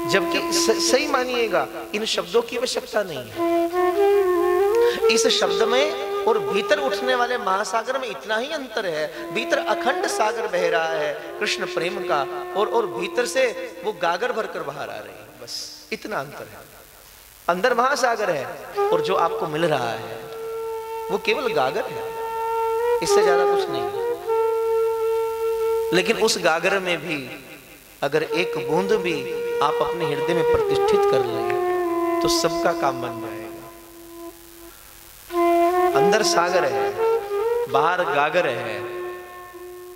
S1: जबकि सही मानिएगा, इन शब्दों की आवश्यकता नहीं है। इस शब्द में और भीतर उठने वाले महासागर में इतना ही अंतर है। भीतर अखंड सागर बह रहा है कृष्ण प्रेम का, और भीतर से वो गागर भरकर बाहर आ रही है, बस इतना अंतर है। अंदर महासागर है और जो आपको मिल रहा है वो केवल गागर है, इससे ज्यादा कुछ नहीं है। लेकिन उस गागर में भी अगर एक बूंद भी आप अपने हृदय में प्रतिष्ठित कर लें तो सबका काम बन जाएगा। अंदर सागर है, बाहर गागर है,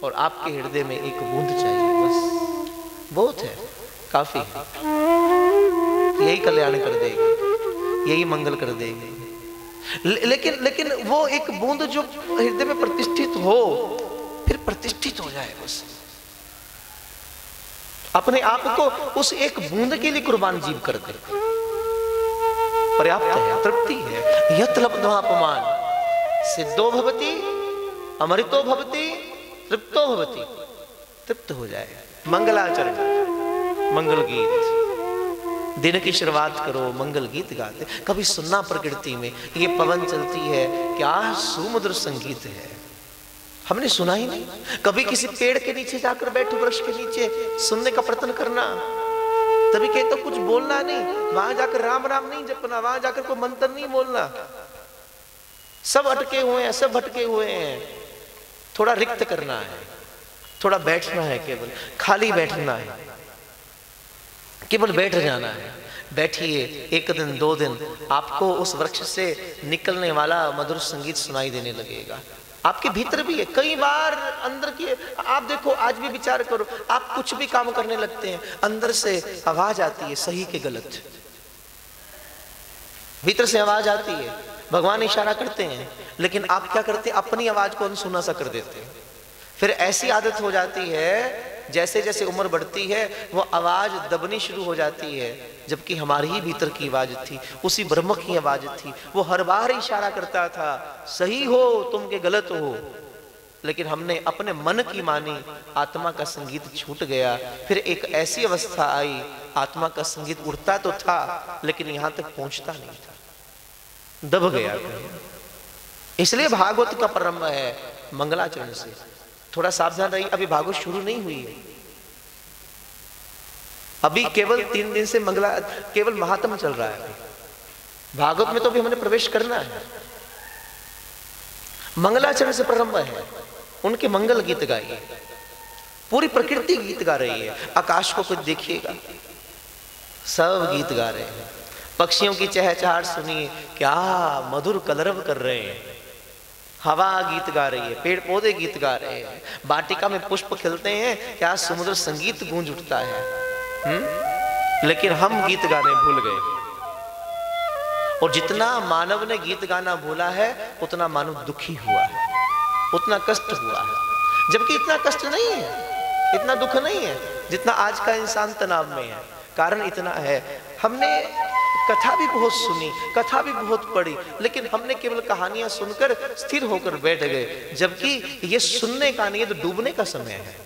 S1: और आपके हृदय में एक बूंद चाहिए, बस बहुत है, काफी है। यही कल्याण कर देगी, यही मंगल कर देगी। लेकिन वो एक बूंद जो हृदय में प्रतिष्ठित हो, फिर प्रतिष्ठित हो जाए, बस अपने आप को उस एक बूंद के लिए कुर्बान जीव कर दे, पर्याप्त है, तृप्ति है। यत् लब्ध्वापमान सिद्धो भवति अमृतो भवति तृप्तो भवति, तृप्त हो जाए। मंगलाचरण, मंगल गीत, दिन की शुरुआत करो मंगल गीत गाते। कभी सुनना प्रकृति में ये पवन चलती है, क्या सुमधुर संगीत है, हमने सुना ही नहीं। कभी किसी पेड़ के नीचे जाकर बैठो, वृक्ष के नीचे, सुनने का प्रयत्न करना, तभी कहते कुछ बोलना नहीं, वहां जाकर राम राम नहीं जपना, वहां जाकर कोई मंत्र नहीं बोलना। सब अटके हुए हैं, सब भटके हुए हैं। थोड़ा रिक्त करना है, थोड़ा बैठना है, केवल खाली बैठना है, केवल बैठ जाना है। बैठिए, 1 दिन 2 दिन आपको उस वृक्ष से निकलने वाला मधुर संगीत सुनाई देने लगेगा। आपके भीतर भी है। कई बार अंदर की, आप देखो, आज भी विचार करो, आप कुछ भी काम करने लगते हैं, अंदर से आवाज आती है सही के गलत, भीतर से आवाज आती है। भगवान इशारा करते हैं, लेकिन आप क्या करते हैं, अपनी आवाज को अनसुना सा कर देते हैं। फिर ऐसी आदत हो जाती है, जैसे जैसे उम्र बढ़ती है वो आवाज दबनी शुरू हो जाती है, जबकि हमारी ही भीतर की आवाज थी, उसी ब्रह्म की आवाज थी। वो हर बार इशारा करता था, सही हो तुम के गलत हो, लेकिन हमने अपने मन की मानी, आत्मा का संगीत छूट गया। फिर एक ऐसी अवस्था आई, आत्मा का संगीत उड़ता तो था लेकिन यहां तक पहुंचता नहीं था, दब गया। इसलिए भागवत का प्रारंभ है मंगलाचरण से। थोड़ा सावधान रहिए, अभी भागवत शुरू नहीं हुई है, अभी केवल 3 दिन से केवल महात्म चल रहा है। भागवत में तो भी हमने प्रवेश करना है। मंगलाचरण से प्रारंभ है, उनके मंगल गीत गाइए। पूरी प्रकृति गीत गा रही है। आकाश को कुछ देखिएगा, सब गीत गा रहे हैं। पक्षियों की चहचहाट सुनिए, क्या मधुर कलरव कर रहे हैं। हवा गीत गा रही है, पेड़ पौधे गीत गा रहे हैं, वाटिका में पुष्प खिलते हैं, क्या सुमधुर संगीत गूंज उठता है। लेकिन हम गीत गाने भूल गए, और जितना मानव ने गीत गाना भूला है उतना मानव दुखी हुआ है, उतना कष्ट हुआ है। जबकि इतना कष्ट नहीं है, इतना दुख नहीं है जितना आज का इंसान तनाव में है। कारण इतना है, हमने कथा भी बहुत सुनी, कथा भी बहुत पढ़ी, लेकिन हमने केवल कहानियां सुनकर स्थिर होकर बैठ गए। जबकि ये सुनने का नहीं, ये तो डूबने का समय है,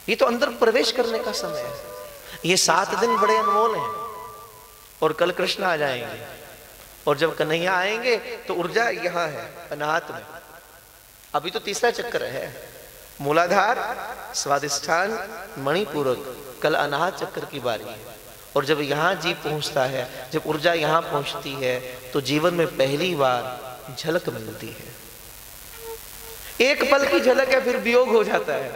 S1: ये तो अंदर प्रवेश करने का समय है। ये 7 दिन बड़े अनमोल हैं, और कल कृष्ण आ जाएंगे, और जब कन्हैया आएंगे तो ऊर्जा यहाँ है अनाहत में। अभी तो तीसरा चक्कर है, मूलाधार, स्वादिष्ठान, मणिपूरक, कल अनाहत चक्कर की बारी है। और जब यहाँ जीव पहुँचता है, जब ऊर्जा यहाँ पहुँचती है, तो जीवन में पहली बार झलक मिलती है। एक पल की झलक है, फिर वियोग हो जाता है,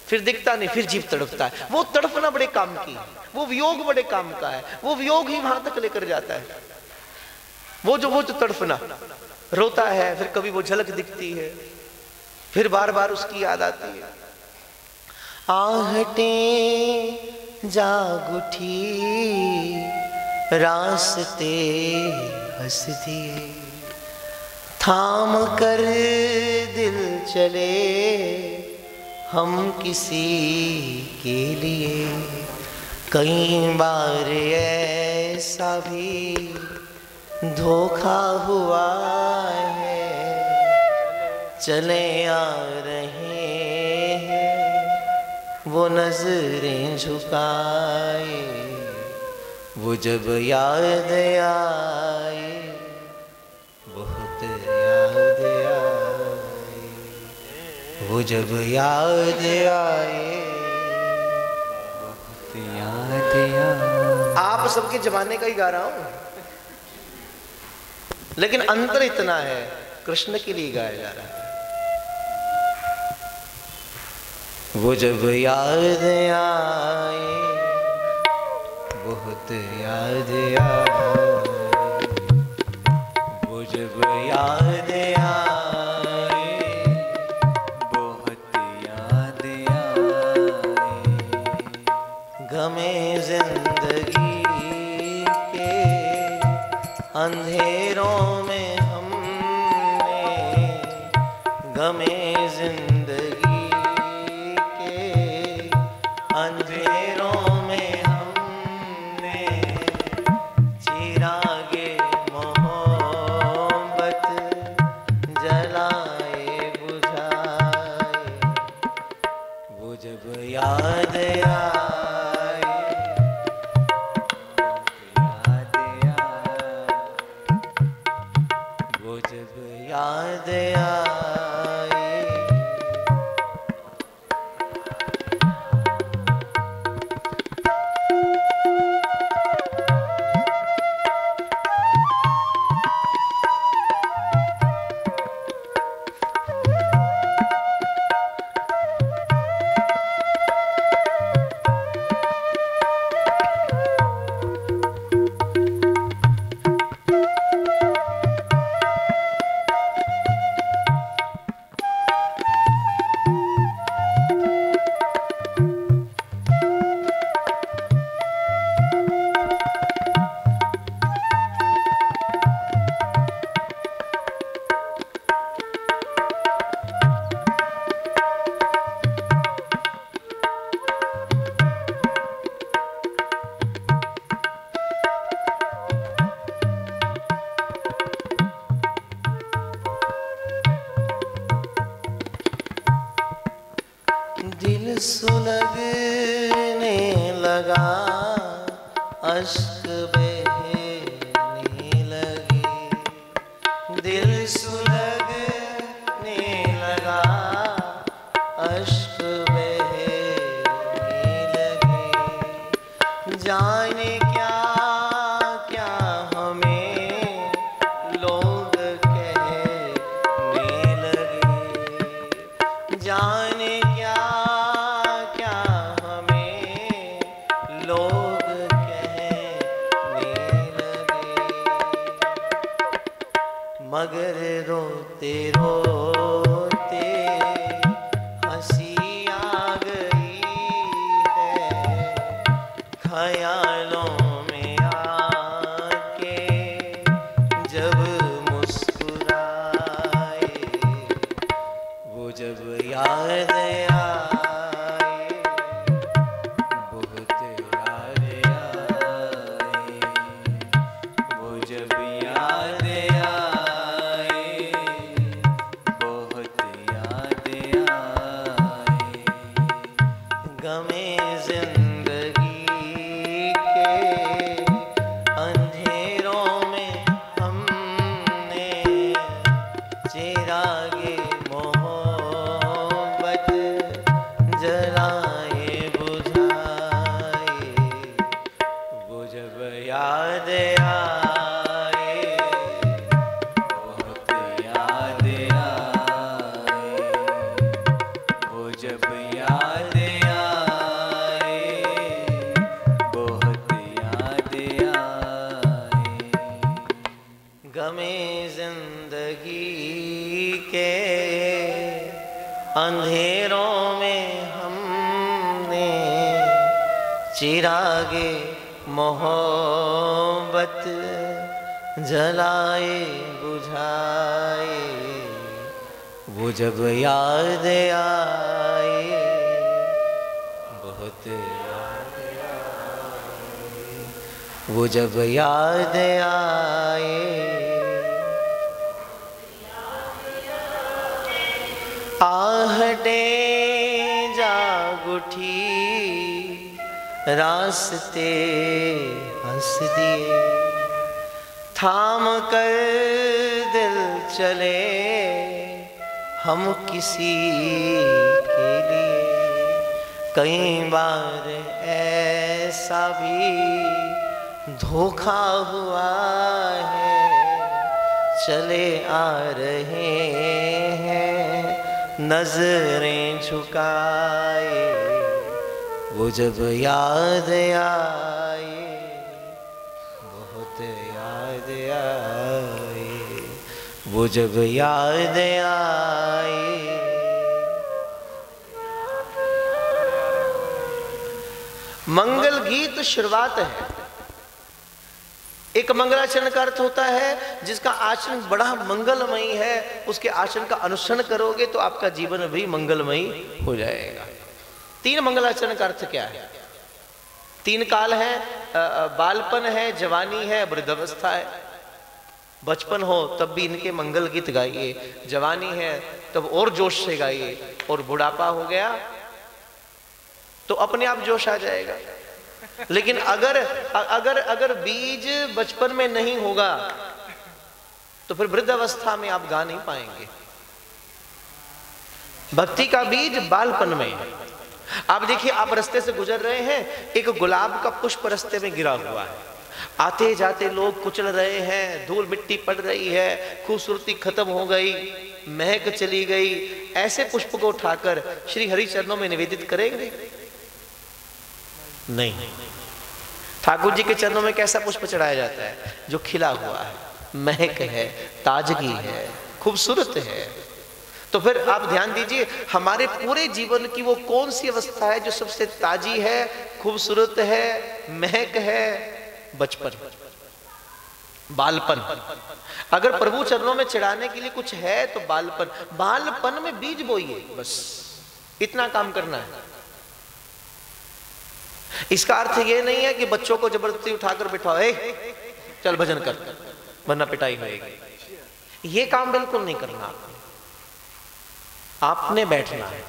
S1: फिर दिखता नहीं, फिर जीव तड़पता है। वो तड़पना बड़े काम की है, वो वियोग बड़े काम का है, वो वियोग ही वहां तक लेकर जाता है। वो जो तड़पना, रोता है, फिर कभी वो झलक दिखती है, फिर बार बार उसकी याद आती है। आहटें जाग उठी रास्ते हंस दिए, थाम कर दिल चले हम किसी के लिए। कई बार ऐसा भी धोखा हुआ है, चले आ रहे हैं वो नजरें झुकाए, वो जब याद आए, बहुत याद आए, वो जब याद आए, बहुत याद आए। आप सबके जमाने का ही गा रहा हूं, लेकिन अंतर इतना है, कृष्ण के लिए गाया जा रहा है। वो जब याद आए, बहुत याद आए, वो जब याद आए,
S2: बहुत याद आए।
S1: गमे जिंदगी के अंधेरों में हमने, गमे जिंदगी के अंधेरों में हमने, चिरागे मोहब्बत जलाए बुझाए, वो जब याद आए, वो जब याद आए। दिल सुलगने लगा, अश्क बहने लगे, दिल सुलगने लगा, अश्क बहने लगे। जाने क्या क्या हमें लोग कहने लगे, जाने क्या क्या हमें लोग कहने लगे। मगर रोते रोते हंसी आ गई है, ख्यालों में आके जब मुस्कुराए, वो जब याद आए, बहुत याद आए, वो जब याद आए, बहुत याद आए। गमे जिंदगी के अंधेरों में हमने, चिरागे मोहब्बत जलाए बुझाए, वो जब याद आए, बहुत अंधेरों में हमने चिरागे मोहब्बत जलाए बुझाए, वो जब याद आए बहुत याद आए, वो जब याद आए आहटे जाग उठी रास्ते हंस दिए, थाम कर दिल चले हम किसी के लिए। कई बार ऐसा भी धोखा हुआ है, चले आ रहे हैं नजरें झुकाए, वो जब याद आए बहुत याद आए, वो जब याद आए। मंगल गीत शुरुआत है। एक मंगलाचरण का अर्थ होता है जिसका आचरण बड़ा मंगलमयी है, उसके आचरण का अनुसरण करोगे तो आपका जीवन भी मंगलमयी हो जाएगा। 3 मंगलाचरण का अर्थ क्या है? 3 काल है, बालपन है, जवानी है, वृद्धावस्था है। बचपन हो तब भी इनके मंगल गीत गाइए, जवानी है तब और जोश से गाइए, और बुढ़ापा हो गया तो अपने आप जोश आ जाएगा। लेकिन अगर बीज बचपन में नहीं होगा तो फिर वृद्धावस्था में आप गा नहीं पाएंगे। भक्ति का बीज बालपन में है। आप देखिए, आप रास्ते से गुजर रहे हैं, एक गुलाब का पुष्प रास्ते में गिरा हुआ है, आते जाते लोग कुचल रहे हैं, धूल मिट्टी पड़ रही है, खूबसूरती खत्म हो गई, महक चली गई। ऐसे पुष्प को उठाकर श्री हरि चरणों में निवेदित करेंगे? नहीं। ठाकुर जी के चरणों में कैसा पुष्प चढ़ाया जाता है? जो खिला हुआ है, महक है, ताजगी है, खूबसूरत है। तो फिर आप ध्यान दीजिए, हमारे पूरे जीवन की वो कौन सी अवस्था है जो सबसे ताजी है, खूबसूरत है, महक है? बचपन, बालपन। अगर प्रभु चरणों में चढ़ाने के लिए कुछ है तो बालपन। बालपन में बीज बोइए, बस इतना काम करना है। इसका अर्थ ये नहीं है कि बच्चों को जबरदस्ती उठाकर बिठाओ, चल भजन कर, वरना पिटाई होगी। ये काम बिल्कुल नहीं करना। आपने बैठना है,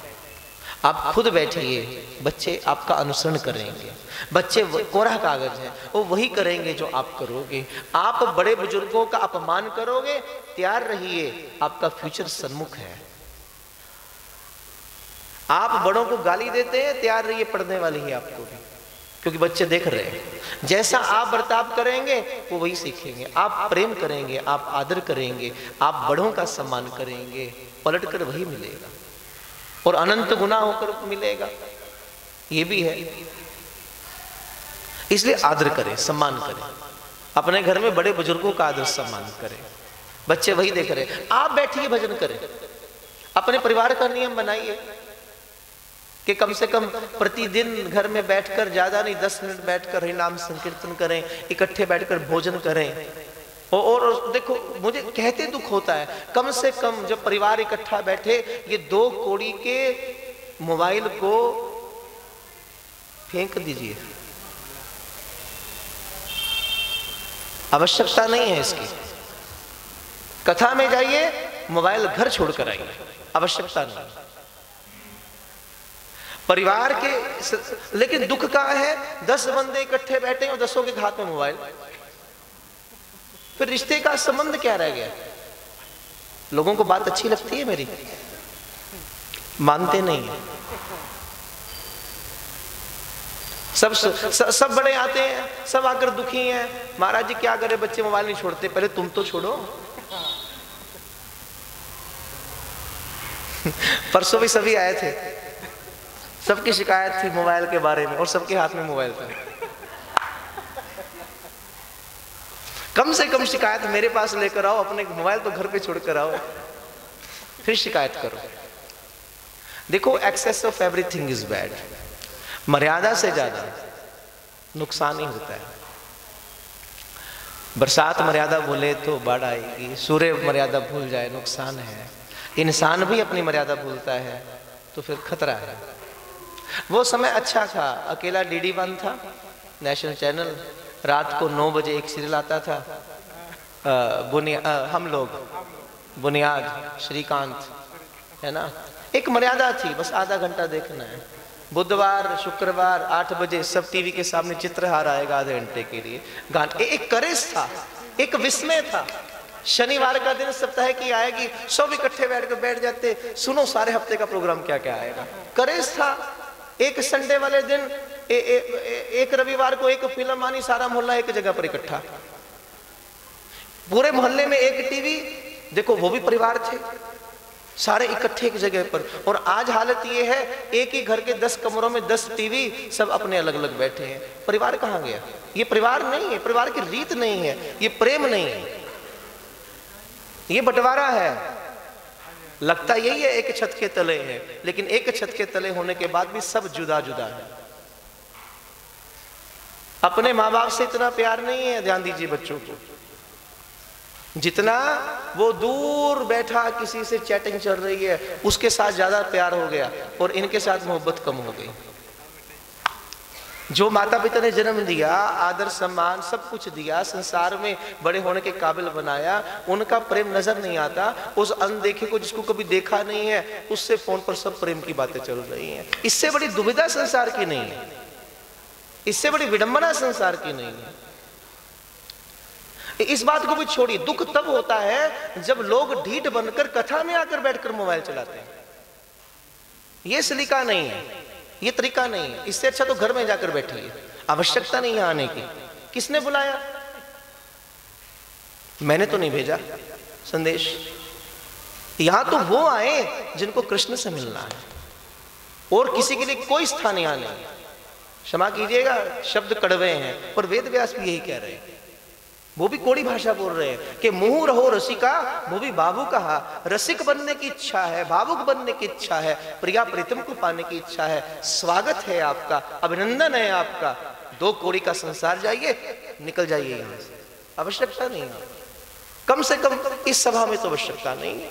S1: आप खुद बैठिए, बच्चे आपका अनुसरण करेंगे। बच्चे कोरा कागज है, वो वही करेंगे जो आप करोगे। आप बड़े बुजुर्गों का अपमान करोगे, तैयार रहिए, आपका फ्यूचर सन्मुख है। आप बड़ों को गाली देते हैं, तैयार रहिए, पढ़ने वाली है आपको भी, क्योंकि बच्चे देख रहे हैं। जैसा आप बर्ताव करेंगे वो वही सीखेंगे। आप प्रेम करेंगे, आप आदर करेंगे, आप बड़ों का सम्मान करेंगे, पलटकर वही मिलेगा और अनंत गुना होकर मिलेगा। ये भी है। इसलिए आदर करें, सम्मान करें, अपने घर में बड़े बुजुर्गों का आदर सम्मान करें। बच्चे वही देख रहे हैं। आप बैठिए, भजन करें। अपने परिवार का नियम बनाइए कि कम से कम प्रतिदिन घर में बैठकर, ज्यादा नहीं 10 मिनट बैठकर हरिनाम संकीर्तन करें, इकट्ठे बैठकर भोजन करें। और देखो, मुझे कहते दुख होता है, कम से कम जब परिवार इकट्ठा बैठे, ये 2 कौड़ी के मोबाइल को फेंक दीजिए। आवश्यकता नहीं है इसकी। कथा में जाइए, मोबाइल घर छोड़कर आइए, आवश्यकता नहीं। परिवार के, लेकिन दुख का है 10 बंदे इकट्ठे बैठे और 10 के हाथ में मोबाइल, फिर रिश्ते का संबंध क्या रह गया? लोगों को बात अच्छी लगती है मेरी, मानते नहीं है। सब बड़े आते हैं, सब आकर दुखी हैं, महाराज जी क्या करे, बच्चे मोबाइल नहीं छोड़ते। पहले तुम तो छोड़ो। परसों भी सभी आए थे, सबकी शिकायत थी मोबाइल के बारे में, और सबके हाथ में मोबाइल था। कम से कम शिकायत मेरे पास लेकर आओ, अपने मोबाइल तो घर पे छोड़कर आओ, फिर शिकायत करो। देखो, excess of everything is bad. मर्यादा से ज्यादा नुकसान ही होता है। बरसात मर्यादा भूले तो बाढ़ आएगी, सूर्य मर्यादा भूल जाए नुकसान है, इंसान भी अपनी मर्यादा भूलता है तो फिर खतरा है। वो समय अच्छा था, अकेला DD1 था, नेशनल चैनल, रात को 9 बजे एक सीरियल आता था, हम लोग, बुनियाद, श्रीकांत, है ना। एक मर्यादा थी, बस आधा घंटा देखना है। बुधवार शुक्रवार 8 बजे सब टीवी के सामने चित्रहार आएगा आधे घंटे के लिए, गान। एक करेज था, एक विस्मय था। शनिवार का दिन सप्ताह की आएगी, सब इकट्ठे बैठ जाते, सुनो सारे हफ्ते का प्रोग्राम क्या क्या आएगा। करेज था। एक संडे वाले दिन एक रविवार को एक फिल्म आनी, सारा मोहल्ला एक जगह पर इकट्ठा, पूरे मोहल्ले में एक टीवी। देखो, वो भी परिवार थे, सारे इकट्ठे एक जगह पर। और आज हालत ये है, एक ही घर के 10 कमरों में 10 टीवी, सब अपने अलग अलग बैठे हैं। परिवार कहाँ गया? ये परिवार नहीं है, परिवार की रीत नहीं है, ये प्रेम नहीं है, ये बंटवारा है। लगता यही है एक छत के तले है, लेकिन एक छत के तले होने के बाद भी सब जुदा जुदा है। अपने माँ बाप से इतना प्यार नहीं है, ध्यान दीजिए बच्चों को, जितना वो दूर बैठा किसी से चैटिंग चल रही है उसके साथ ज्यादा प्यार हो गया, और इनके साथ मोहब्बत कम हो गई। जो माता पिता ने जन्म दिया, आदर सम्मान सब कुछ दिया, संसार में बड़े होने के काबिल बनाया, उनका प्रेम नजर नहीं आता। उस अनदेखे को जिसको कभी देखा नहीं है, उससे फोन पर सब प्रेम की बातें चल रही हैं। इससे बड़ी दुविधा संसार की नहीं है, इससे बड़ी विडंबना संसार की नहीं है। इस बात को भी छोड़िए, दुख तब होता है जब लोग ढीठ बनकर कथा में आकर बैठकर मोबाइल चलाते हैं। यह सलीका नहीं है, ये तरीका नहीं है। इससे अच्छा तो घर में जाकर बैठिए, आवश्यकता नहीं है आने की। किसने बुलाया? मैंने तो नहीं भेजा संदेश। यहां तो वो आए जिनको कृष्ण से मिलना है, और किसी के लिए कोई स्थान यहां नहीं। क्षमा कीजिएगा, शब्द कड़वे हैं, पर वेद व्यास भी यही कह रहे हैं। वो भी कोड़ी भाषा बोल रहे हैं कि मुंह रहो रसिका, वो भी बाबू कहा। रसिक बनने की इच्छा है, भावुक बनने की इच्छा है, प्रिया प्रीतम को पाने की इच्छा है। स्वागत है आपका, अभिनंदन है आपका। 2 कोड़ी का संसार, जाइए, निकल जाइए यहां से। आवश्यकता नहीं है, कम से कम इस सभा में तो आवश्यकता नहीं है,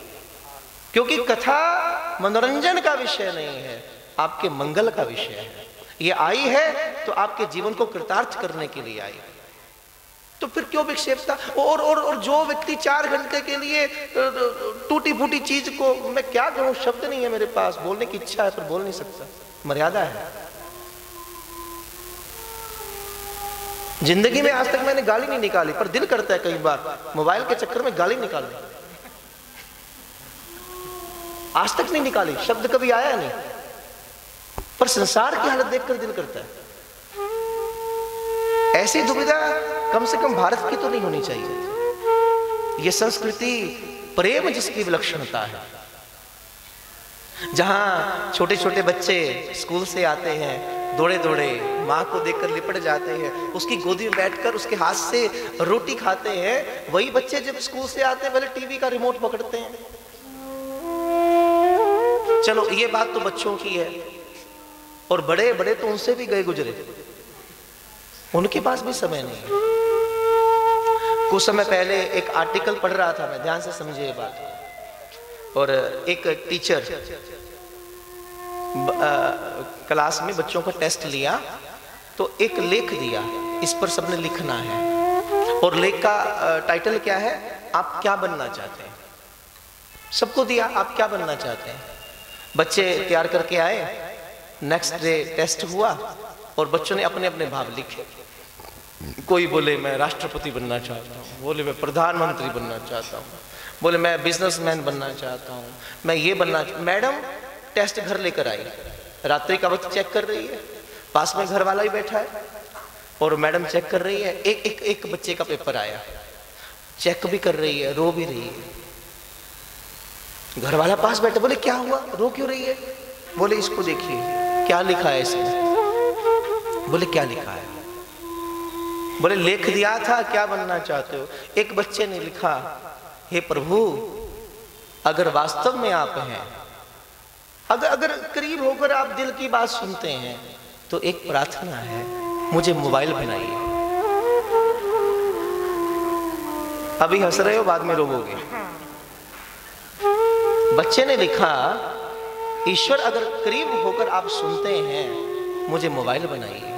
S1: क्योंकि कथा मनोरंजन का विषय नहीं है, आपके मंगल का विषय है। ये आई है तो आपके जीवन को कृतार्थ करने के लिए आई है, तो फिर क्यों विक्षेपता? और जो व्यक्ति 4 घंटे के लिए टूटी फूटी चीज को, मैं क्या कहूं, शब्द नहीं है मेरे पास, बोलने की इच्छा है पर बोल नहीं सकता, मर्यादा है। जिंदगी में आज तक मैंने गाली नहीं निकाली, पर दिल करता है कई बार मोबाइल के चक्कर में गाली निकालने। आज तक नहीं निकाली, शब्द कभी आया नहीं, पर संसार की हालत देखकर दिल करता है। ऐसी दुविधा कम से कम भारत की तो नहीं होनी चाहिए। यह संस्कृति प्रेम जिसकी विलक्षणता है, जहां छोटे छोटे बच्चे स्कूल से आते हैं, दौड़े दौड़े माँ को देखकर लिपट जाते हैं, उसकी गोदी में बैठकर उसके हाथ से रोटी खाते हैं। वही बच्चे जब स्कूल से आते हैं पहले टीवी का रिमोट पकड़ते हैं। चलो ये बात तो बच्चों की है, और बड़े बड़े तो उनसे भी गए गुजरे, उनके पास भी समय नहीं है। कुछ समय पहले एक आर्टिकल पढ़ रहा था मैं, ध्यान से समझिए बात। और एक टीचर क्लास में बच्चों का टेस्ट लिया, तो एक लेख दिया, इस पर सबने लिखना है, और लेख का टाइटल क्या है, आप क्या बनना चाहते हैं। सबको दिया, आप क्या बनना चाहते हैं। बच्चे तैयार करके आए, नेक्स्ट डे टेस्ट हुआ, और बच्चों ने अपने अपने भाव लिखे। कोई बोले मैं राष्ट्रपति बनना चाहता हूँ, बोले मैं प्रधानमंत्री बनना चाहता हूँ, बोले मैं बिजनेसमैन बनना चाहता हूँ, मैं ये बनना। मैडम टेस्ट घर लेकर आई, रात्रि का वक्त चेक कर रही है, पास में घर वाला ही बैठा है, और मैडम चेक कर रही है। एक बच्चे का पेपर आया, चेक भी कर रही है, रो भी रही है। घर वाला पास बैठा, बोले क्या हुआ, रो क्यों रही है। बोले इसको देखिए क्या लिखा है इसमें। बोले क्या लिखा है। बोले लेख दिया था क्या बनना चाहते हो। एक बच्चे ने लिखा, हे प्रभु अगर वास्तव में आप हैं अगर करीब होकर आप दिल की बात सुनते हैं तो एक प्रार्थना है, मुझे मोबाइल बनाइए। अभी हंस रहे हो, बाद में रोओगे। बच्चे ने लिखा, ईश्वर अगर करीब होकर आप सुनते हैं, मुझे मोबाइल बनाइए।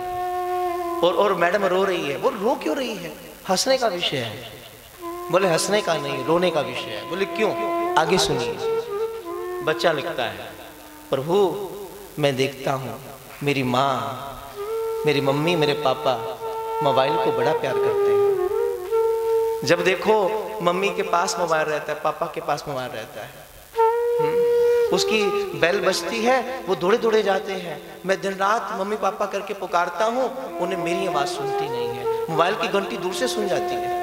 S1: और मैडम रो रही है। वो रो क्यों रही है? हंसने का विषय है। बोले हंसने का नहीं, रोने का विषय है। बोले क्यों? आगे सुनिए। बच्चा लिखता है, प्रभु मैं देखता हूँ मेरी माँ, मेरी मम्मी, मेरे पापा मोबाइल को बड़ा प्यार करते हैं। जब देखो मम्मी के पास मोबाइल रहता है, पापा के पास मोबाइल रहता है। उसकी बेल बजती है, वो दौड़े दौड़े जाते हैं। मैं दिन रात मम्मी पापा करके पुकारता हूँ, उन्हें मेरी आवाज सुनती नहीं है। मोबाइल की घंटी दूर से सुन जाती है।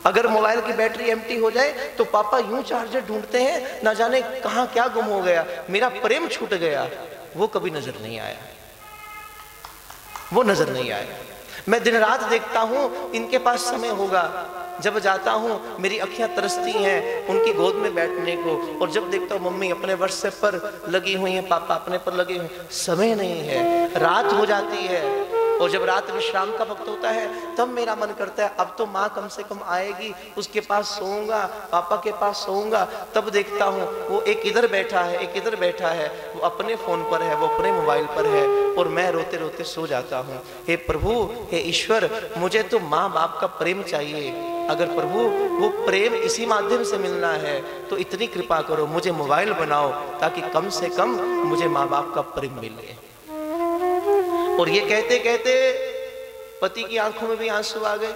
S1: अगर मोबाइल की बैटरी एम्प्टी हो जाए तो पापा यूं चार्जर ढूंढते हैं, ना जाने कहां क्या गुम हो गया, मेरा प्रेम छूट गया। वो कभी नजर नहीं आया, वो नजर नहीं आया। मैं दिन रात देखता हूं इनके पास समय होगा, जब जाता हूं मेरी अखियां तरसती हैं उनकी गोद में बैठने को, और जब देखता हूं मम्मी अपने व्हाट्सएप पर लगी हुई है, पापा अपने पर लगे हुए, समय नहीं है। रात हो जाती है और जब रात विश्राम का वक्त होता है तब मेरा मन करता है अब तो माँ कम से कम आएगी, उसके पास सोऊंगा, पापा के पास सोऊंगा। तब देखता हूँ वो एक इधर बैठा है, एक इधर बैठा है, वो अपने फोन पर है, वो अपने मोबाइल पर है, और मैं रोते रोते सो जाता हूँ। हे प्रभु, हे ईश्वर, मुझे तो माँ बाप का प्रेम चाहिए। अगर प्रभु वो प्रेम इसी माध्यम से मिलना है तो इतनी कृपा करो, मुझे मोबाइल बनाओ ताकि कम से कम मुझे माँ बाप का प्रेम मिले। और ये कहते कहते पति की आंखों में भी आंसू आ गए।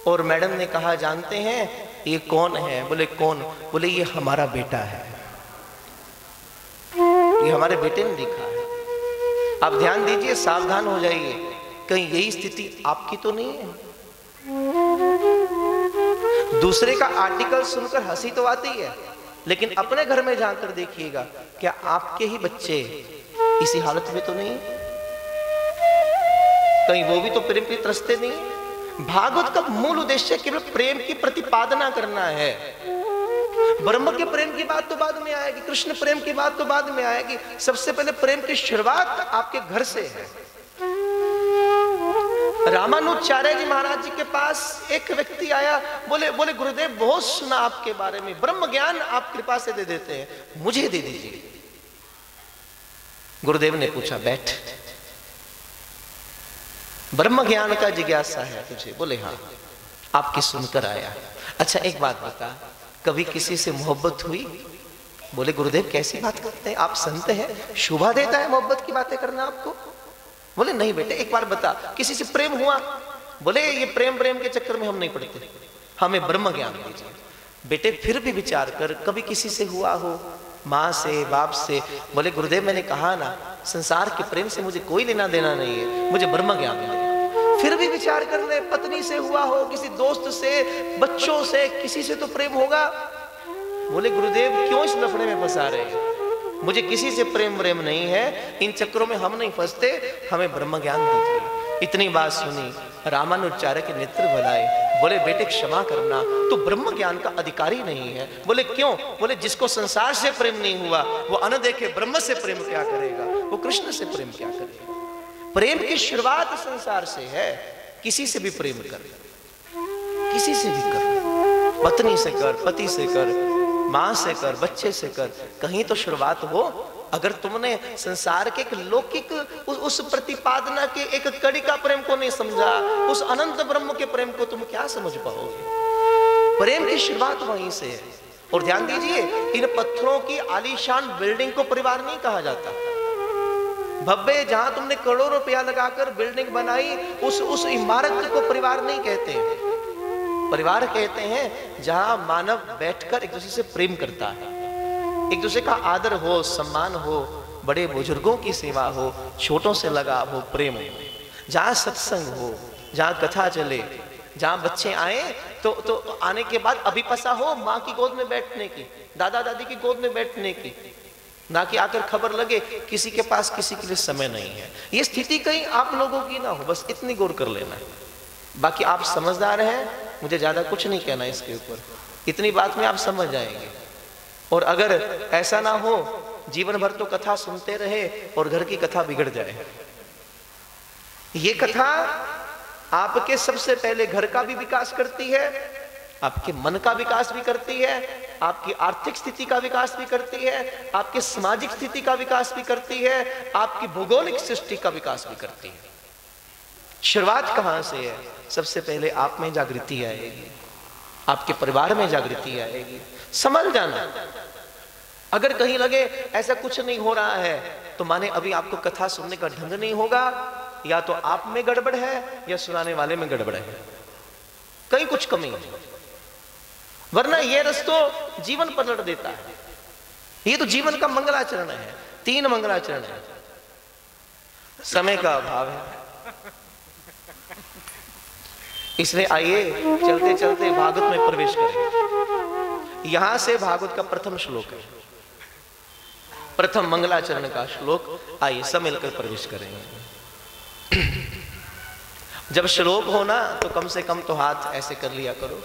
S1: और मैडम ने कहा, जानते हैं ये कौन है? बोले कौन? बोले ये हमारा बेटा है, ये हमारे बेटे ने लिखा है। आप ध्यान दीजिए, सावधान हो जाइए, कहीं यही स्थिति आपकी तो नहीं है। दूसरे का आर्टिकल सुनकर हंसी तो आती है, लेकिन अपने घर में जाकर देखिएगा, क्या आपके ही बच्चे इसी हालत में तो नहीं? कहीं वो भी तो प्रेम की तरसते नहीं? भागवत का मूल उद्देश्य केवल प्रेम की प्रतिपादना करना है। ब्रह्म के प्रेम की बात तो बाद में आएगी, कृष्ण प्रेम की बात तो बाद में आएगी। सबसे पहले प्रेम की शुरुआत आपके घर से है। रामानुजाचार्य जी महाराज जी के पास एक व्यक्ति आया, बोले गुरुदेव बहुत सुना आपके बारे में, ब्रह्म ज्ञान आप कृपा से दे देते हैं, मुझे दे दीजिए। गुरुदेव ने पूछा, बैठ, ब्रह्म ज्ञान का जिज्ञासा है तुझे? बोले हाँ, आपकी सुनकर आया। अच्छा एक बात बता, कभी किसी से मोहब्बत हुई? बोले गुरुदेव कैसी बात करते हैं, आप संत हैं, शोभा देता है मोहब्बत की बातें करना आपको? बोले नहीं बेटे, एक बार बता, किसी से प्रेम हुआ? बोले ये प्रेम के चक्कर में हम नहीं पड़ते, हमें ब्रह्म ज्ञान दीजिए। बेटे फिर भी विचार कर, कभी किसी से हुआ हो, माँ से, बाप से? बोले गुरुदेव मैंने कहा ना, संसार के प्रेम से मुझे कोई लेना देना नहीं है, मुझे ब्रह्म ज्ञान दे। फिर भी विचार कर ले, पत्नी से हुआ हो, किसी दोस्त से, बच्चों से, किसी से तो प्रेम होगा। बोले गुरुदेव क्यों इस लफड़े में फंसा रहे हैं, मुझे किसी से प्रेम नहीं है, इन चक्रों में हम नहीं फंसते, हमें ब्रह्म ज्ञान दीजिए। इतनी बात सुनी, रामानुजाचार्य के नेत्र भलाए, बोले बेटे क्षमा करना, तो ब्रह्म ज्ञान का अधिकारी नहीं है। बोले क्यों? बोले जिसको संसार से प्रेम नहीं हुआ वो अनदेखे ब्रह्म से प्रेम क्या करेगा, वो कृष्ण से प्रेम क्या करेगा। प्रेम की शुरुआत संसार से है। किसी से भी प्रेम कर, किसी से भी कर, पत्नी से कर, पति से कर, माँ से कर, बच्चे से कर, कहीं तो शुरुआत हो। अगर तुमने संसार के एक लौकिक उस प्रतिपादना के एक कड़ी का प्रेम को नहीं समझा, उस अनंत ब्रह्म के प्रेम को तुम क्या समझ पाओगे? प्रेम की शुरुआत वहीं से है। और ध्यान दीजिए, इन पत्थरों की आलीशान बिल्डिंग को परिवार नहीं कहा जाता। भव्य जहां तुमने करोड़ों रुपया लगाकर बिल्डिंग बनाई, उस इमारत को परिवार नहीं कहते हैं। परिवार कहते हैं जहां मानव बैठकर एक दूसरे से प्रेम करता है, एक दूसरे का आदर हो, सम्मान हो, बड़े बुजुर्गों की सेवा हो, छोटों से लगाव हो, प्रेम हो, जहां सत्संग हो, जहां कथा चले, जहां बच्चे आए तो आने के बाद अभिपसा हो माँ की गोद में बैठने की, दादा दादी की गोद में बैठने की, ना कि आकर खबर लगे किसी के पास किसी के लिए समय नहीं है। ये स्थिति कहीं आप लोगों की ना हो, बस इतनी गौर कर लेना है। बाकी आप समझदार हैं, मुझे ज्यादा कुछ नहीं कहना इसके ऊपर, इतनी बात में आप समझ जाएंगे। और अगर ऐसा ना हो, जीवन भर तो कथा सुनते रहे और घर की कथा बिगड़ जाए। ये कथा आपके सबसे पहले घर का भी विकास करती है, आपके मन का विकास भी करती है, आपकी आर्थिक स्थिति का विकास भी करती है, आपके सामाजिक स्थिति का विकास भी करती है, आपकी भौगोलिक सृष्टि का विकास भी करती है। शुरुआत कहां से है? सबसे पहले आप में जागृति आएगी, आपके परिवार में जागृति आएगी। समझ जाना, अगर कहीं लगे ऐसा कुछ नहीं हो रहा है तो माने अभी आपको कथा सुनने का ढंग नहीं होगा, या तो आप में गड़बड़ है या सुनाने वाले में गड़बड़ है, कहीं कुछ कमी है। वरना यह रस तो जीवन पलट देता है। ये तो जीवन का मंगलाचरण है, 3 मंगलाचरण है। समय का अभाव है, इसलिए आइए चलते चलते भागवत में प्रवेश करें। यहां से भागवत का प्रथम श्लोक है, प्रथम मंगलाचरण का श्लोक। आइए सब मिलकर प्रवेश करेंगे। जब श्लोक हो ना तो कम से कम तो हाथ ऐसे कर लिया करो।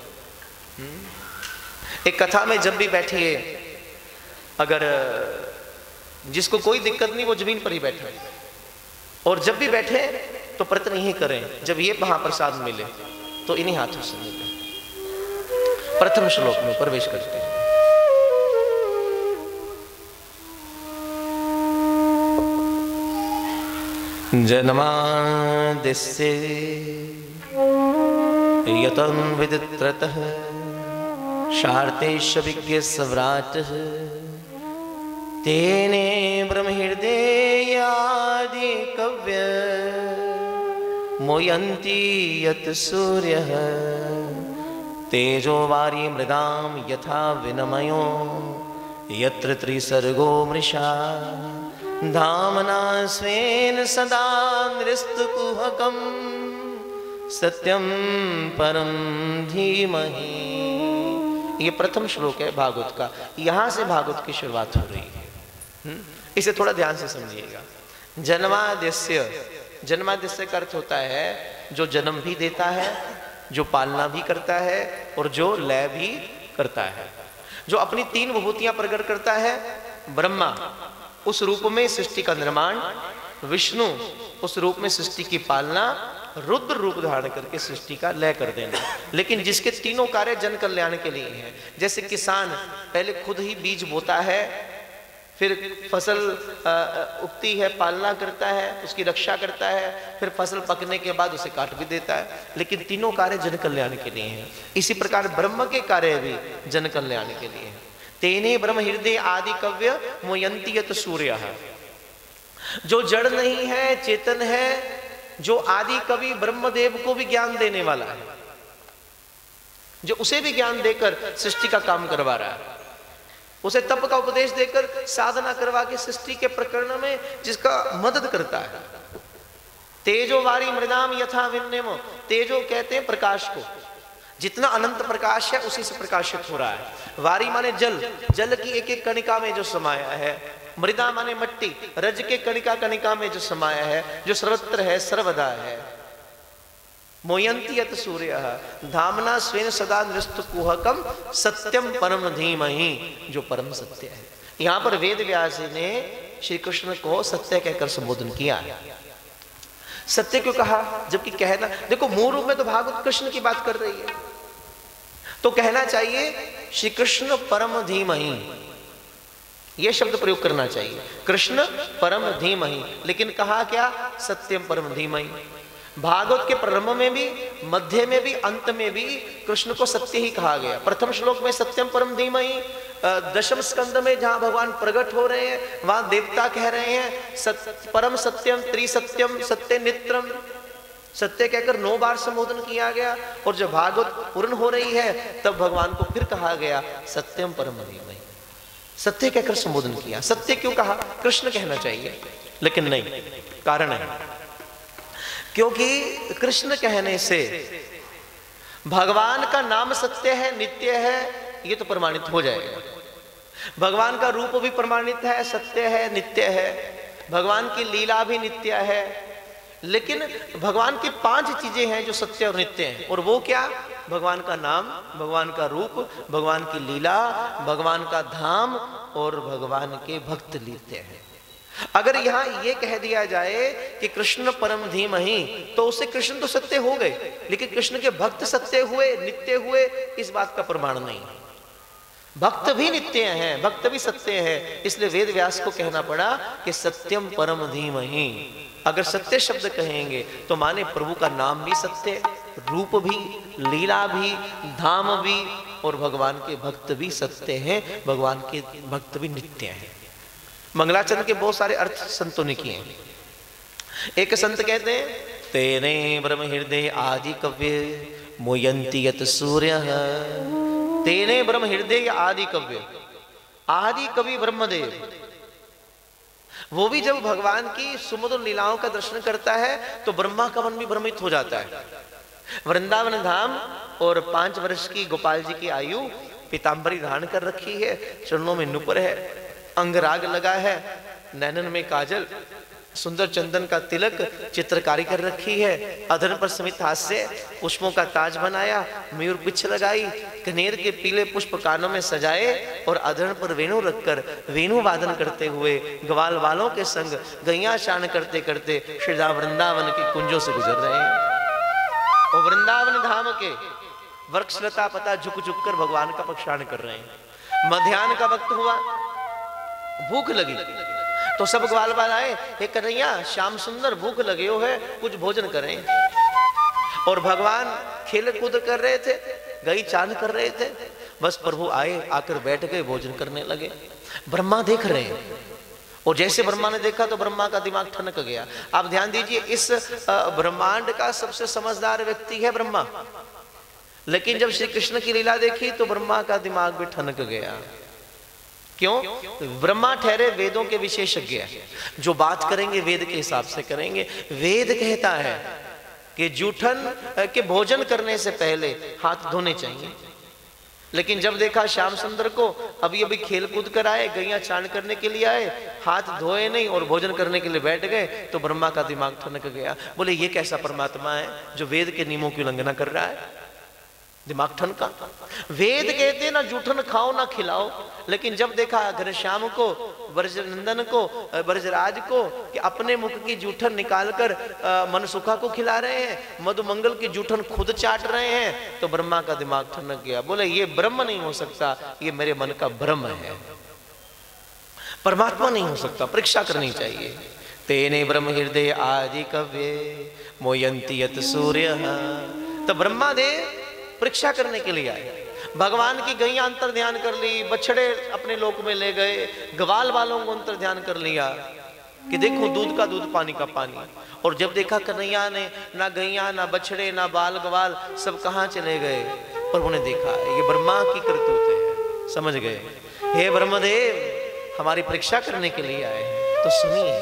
S1: एक कथा में जब भी बैठिए, अगर जिसको कोई दिक्कत नहीं वो जमीन पर ही बैठे, और जब भी बैठे तो प्रयत्न ही करें जब ये महाप्रसाद मिले तो इन्हीं हाथों से मिले। प्रथम श्लोक में प्रवेश करते हैं। जन्मादिस्य यतं विदित्रतः शार्तेश विज्ञ सव्राटः तेने ब्रह्महृदयादि कव्य मोयन्ति यत् सूर्यः तेजो वारी मृदां यथा विनमयो यत्र त्रिसर्गो मृषा धामना स्वेन सदा नृस्तकुहकं सत्यं परम धीमहि। ये प्रथम श्लोक है भागवत का, यहां से भागवत की शुरुआत हो रही है। इसे थोड़ा ध्यान से समझिएगा। जन्माद्यस्य, जन्माद्यस्य का अर्थ होता है जो जन्म भी देता है, जो पालना भी करता है और जो लय भी करता है, जो अपनी 3 विभूतियां प्रकट करता है। ब्रह्मा उस रूप में सृष्टि का निर्माण, विष्णु उस रूप में सृष्टि की पालना, रुद्र रूप धारण करके सृष्टि का लय कर देना। लेकिन जिसके तीनों कार्य जन कल्याण के लिए हैं। जैसे किसान पहले खुद ही बीज बोता है, फिर फसल उगती है, पालना करता है, उसकी रक्षा करता है, फिर फसल पकने के बाद उसे काट भी देता है। लेकिन तीनों कार्य जन कल्याण के लिए हैं। इसी प्रकार ब्रह्म के कार्य भी जन कल्याण के लिए हैं। तेने ब्रह्म हृदय आदि कव्य मोयंती यत सूर्यः, जो जड़ नहीं है चेतन है, जो आदि कवि ब्रह्मदेव को भी ज्ञान देने वाला है, जो उसे भी ज्ञान देकर सृष्टि का काम करवा रहा है, उसे तप का उपदेश देकर साधना करवा के सृष्टि के प्रकरण में जिसका मदद करता है। तेजो वारी मृदाम यथा विन्यम, तेजो कहते हैं प्रकाश को, जितना अनंत प्रकाश है उसी से प्रकाशित हो रहा है। वारी माने जल, जल की एक एक कणिका में जो समाया है। मृदा माने मट्टी, रज के कणिका कणिका में जो समाया है, जो सर्वत्र है, सर्वदा है। मोयंती यत सूर्यः धामना स्वेन सदा नृस्तकुहकं सत्यम परम धीमहि, जो परम सत्य है। यहां पर वेद व्यास जी ने श्री कृष्ण को सत्य कहकर संबोधन किया। सत्य क्यों कहा? जबकि कहना, देखो मूल रूप में तो भागवत कृष्ण की बात कर रही है, तो कहना चाहिए श्री कृष्ण परम धीमहि, यह शब्द प्रयोग करना चाहिए, कृष्ण परम धीमहि। लेकिन कहा क्या? सत्यम परम धीमहि। भागवत के प्रारंभ में भी, मध्य में भी, अंत में भी कृष्ण को सत्य ही कहा गया। प्रथम श्लोक में सत्यम परम धीमहि, दशम स्कंद में जहां भगवान प्रकट हो रहे हैं वहां देवता कह रहे हैं परम सत्यम त्रिसत्यम सत्य नित्रम, सत्य कहकर 9 बार संबोधन किया गया। और जब भागवत पूर्ण हो रही है तब भगवान को फिर कहा गया सत्यम परम धीमहि, सत्य कहकर संबोधन किया। सत्य क्यों कहा? कृष्ण कहना चाहिए, लेकिन नहीं, कारण है क्योंकि कृष्ण कहने से भगवान का नाम सत्य है, नित्य है, ये तो प्रमाणित हो जाएगा। भगवान का रूप भी प्रमाणित है, सत्य है, नित्य है। भगवान की लीला भी नित्य है। लेकिन भगवान की 5 चीजें हैं जो सत्य और नित्य हैं, और वो क्या? भगवान का नाम, भगवान का रूप, भगवान की लीला, भगवान का धाम और भगवान के भक्त लीते हैं। अगर यहां यह कह दिया जाए कि कृष्ण परम धीमहि, तो उससे कृष्ण तो सत्य हो गए, लेकिन कृष्ण के भक्त सत्य हुए, नित्य हुए, इस बात का प्रमाण नहीं है। भक्त भी नित्य हैं, भक्त भी सत्य है, इसलिए वेद व्यास को कहना पड़ा कि सत्यम परम धीमहि। अगर सत्य शब्द कहेंगे तो माने प्रभु का नाम भी सत्य, रूप भी, लीला भी, धाम भी, और भगवान के भक्त भी सत्य हैं, भगवान के भक्त भी नित्य हैं। मंगलाचरण के बहुत सारे अर्थ संतों ने किए हैं। एक संत कहते हैं, तेने ब्रह्म हृदय आदि कव्य मोयंती यत सूर्य, तेने ब्रह्म हृदय आदि कव्य, आदि कवि ब्रह्मदेव, वो भी जब भगवान की सुमधुर लीलाओं का दर्शन करता है तो ब्रह्मा का मन भी भ्रमित हो जाता है। वृंदावन धाम और 5 वर्ष की गोपाल जी की आयु, पीतांबरी धारण कर रखी है, चरणों में नुपुर है, अंगराग लगा है, नैनन में काजल, सुंदर चंदन का तिलक, चित्रकारी कर रखी है, अधर पर समित हास्य, पुष्पों का ताज बनाया, मयूर पिछ लगाई, कनेर के पीले पुष्प कानों में सजाए और अधर पर वेणु रखकर वेणु वादन करते हुए ग्वाल वालों के संग गैया शान करते करते श्रीधाम वृंदावन के कुंजों से गुजर रहे हैं। और वृंदावन धाम के वृक्ष लता पता झुक झुक कर भगवान का पक्षाण कर रहे हैं। मध्याह्न का वक्त हुआ, भूख लगी तो सब ग्वाल बाल आए, हे कन्हैया श्याम सुंदर भूख लगे हो है, कुछ भोजन करें। और भगवान खेल कूद कर रहे थे, गई चांद कर रहे थे, बस प्रभु आए, आकर बैठ गए, भोजन करने लगे। ब्रह्मा देख रहे हैं, और जैसे ब्रह्मा ने देखा तो ब्रह्मा का दिमाग ठनक गया। आप ध्यान दीजिए, इस ब्रह्मांड का सबसे समझदार व्यक्ति है ब्रह्मा, लेकिन जब श्री कृष्ण की लीला देखी तो ब्रह्मा का दिमाग भी ठनक गया। क्यों? ब्रह्मा ठहरे वेदों के विशेषज्ञ, जो बात करेंगे वेद के हिसाब से करेंगे। वेद कहता है कि जूठन के भोजन करने से पहले हाथ धोने चाहिए, लेकिन जब देखा श्याम सुंदर को अभी अभी खेल कूद कर आए, गैया चाण करने के लिए आए, हाथ धोए नहीं और भोजन करने के लिए बैठ गए, तो ब्रह्मा का दिमाग ठनक गया। बोले ये कैसा परमात्मा है जो वेद के नियमों की उल्लंघना कर रहा है? दिमाग ठनका। वेद कहते ना जूठन खाओ ना खिलाओ, लेकिन जब देखा घनश्याम को, ब्रजनंदन को, ब्रजराज को कि अपने मुख की जूठन निकालकर मनसुखा को खिला रहे हैं, मधुमंगल की जूठन खुद चाट रहे हैं, तो ब्रह्मा का दिमाग ठनक गया। बोले ये ब्रह्म नहीं हो सकता, ये मेरे मन का भ्रम है, परमात्मा नहीं हो सकता, परीक्षा करनी चाहिए। तेने ब्रह्म हृदय आदि कव्य मोयंती यत सूर्य। तो ब्रह्मा देव परीक्षा करने के लिए आए, भगवान की गैया अंतर ध्यान कर ली, बछड़े अपने लोक में ले गए, ग्वाल वालों को अंतर ध्यान कर लिया कि देखो दूध का दूध, पानी का पानी। और जब देखा कन्हैया ने ना गैया ना बछड़े ना बाल ग्वाल सब कहाँ चले गए, पर उन्हें देखा ये ब्रह्मा की करतूत है, समझ गए हे ब्रह्मदेव हमारी परीक्षा करने के लिए आए हैं। तो सुनिए,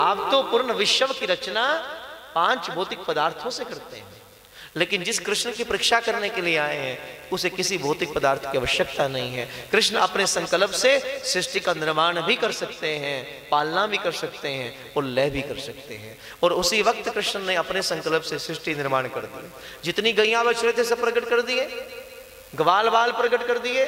S1: आप तो पूर्ण विश्व की रचना 5 भौतिक पदार्थों से करते हैं, लेकिन जिस कृष्ण की परीक्षा करने के लिए आए हैं उसे किसी भौतिक पदार्थ की आवश्यकता नहीं है। कृष्ण अपने संकल्प से सृष्टि का निर्माण भी कर सकते हैं, पालना भी कर सकते हैं और लय भी कर सकते हैं। और उसी वक्त कृष्ण ने अपने संकल्प से सृष्टि निर्माण कर दी। जितनी गैया बछड़े थे सब प्रकट कर दिए, ग्वाल बाल प्रकट कर दिए,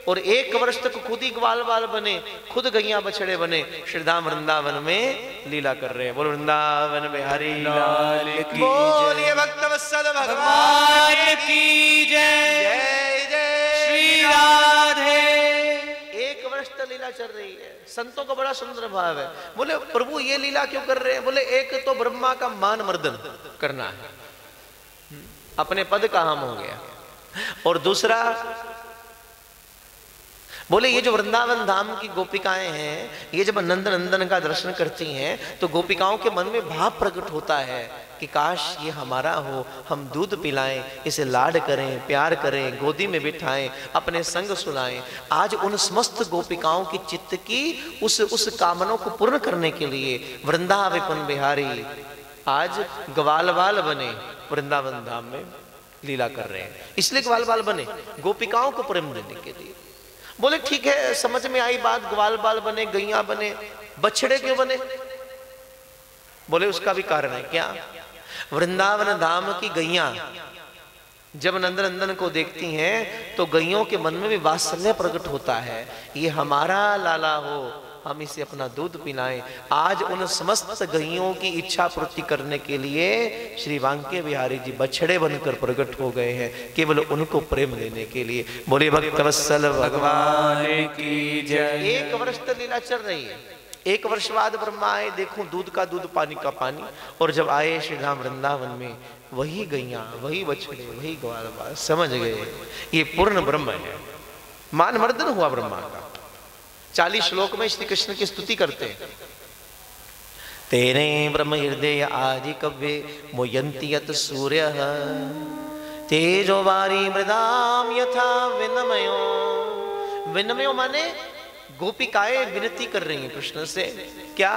S1: और 1 वर्ष तक खुद ही ग्वाल बाल बने, खुद गैया बछड़े बने, श्रीधाम वृंदावन में लीला कर रहे हैं। बोलो वृंदावन बिहारी लाल की, बोलिए भक्त वत्सल भगवान की जय, जय जय श्री राधे। 1 वर्ष तक लीला चल रही है। संतों का बड़ा सुंदर भाव है। बोले प्रभु ये लीला क्यों कर रहे हैं? बोले एक तो ब्रह्मा का मान मर्दन करना है, अपने पद का हम हो गया, और दूसरा बोले ये जो वृंदावन धाम की गोपिकाएं हैं, ये जब नंद नंदन का दर्शन करती हैं तो गोपिकाओं के मन में भाव प्रकट होता है कि काश ये हमारा हो, हम दूध पिलाएं, इसे लाड करें, प्यार करें, गोदी में बिठाएं, अपने संग सुलाएं। आज उन समस्त गोपिकाओं की चित्त की उस कामनों को पूर्ण करने के लिए वृंदावन बिहारी आज ग्वाल बाल बने, वृंदावन धाम में लीला कर रहे हैं। इसलिए ग्वाल बाल बने गोपिकाओं को प्रेम देने के लिए। बोले ठीक है, समझ में आई बात, ग्वाल बाल बने, गैया बने, बछड़े क्यों बने? बोले उसका भी कारण है। क्या? वृंदावन धाम की गैया जब नंदनंदन को देखती हैं तो गैयों के मन में भी वात्सल्य प्रकट होता है, ये हमारा लाला हो, हम इसे अपना दूध पिलाएं। आज उन समस्त गैयों की इच्छा पूर्ति करने के लिए श्री बांके बिहारी जी बछड़े बनकर प्रकट हो गए हैं, केवल उनको प्रेम देने के लिए। बोले भक्तवत्सल भगवान की जय। 1 वर्ष तक लीला चल रही है। 1 वर्ष बाद ब्रह्मा आए, देखो दूध का दूध पानी का पानी। और जब आए श्री राम वृंदावन में, वही गैया, वही बछड़े, वही ग्वाल, समझ गए ये पूर्ण ब्रह्म है। मान मर्दन हुआ ब्रह्मा का। 40 श्लोक में श्री कृष्ण की स्तुति करते हैं। तेरे ब्रह्म हृदय आदि कव्ये मोयन्ति यत सूर्यः तेजो वारी मृदाम यथा विनमयो। विनमयो माने गोपिकाएं विनती कर रही हैं कृष्ण से, क्या?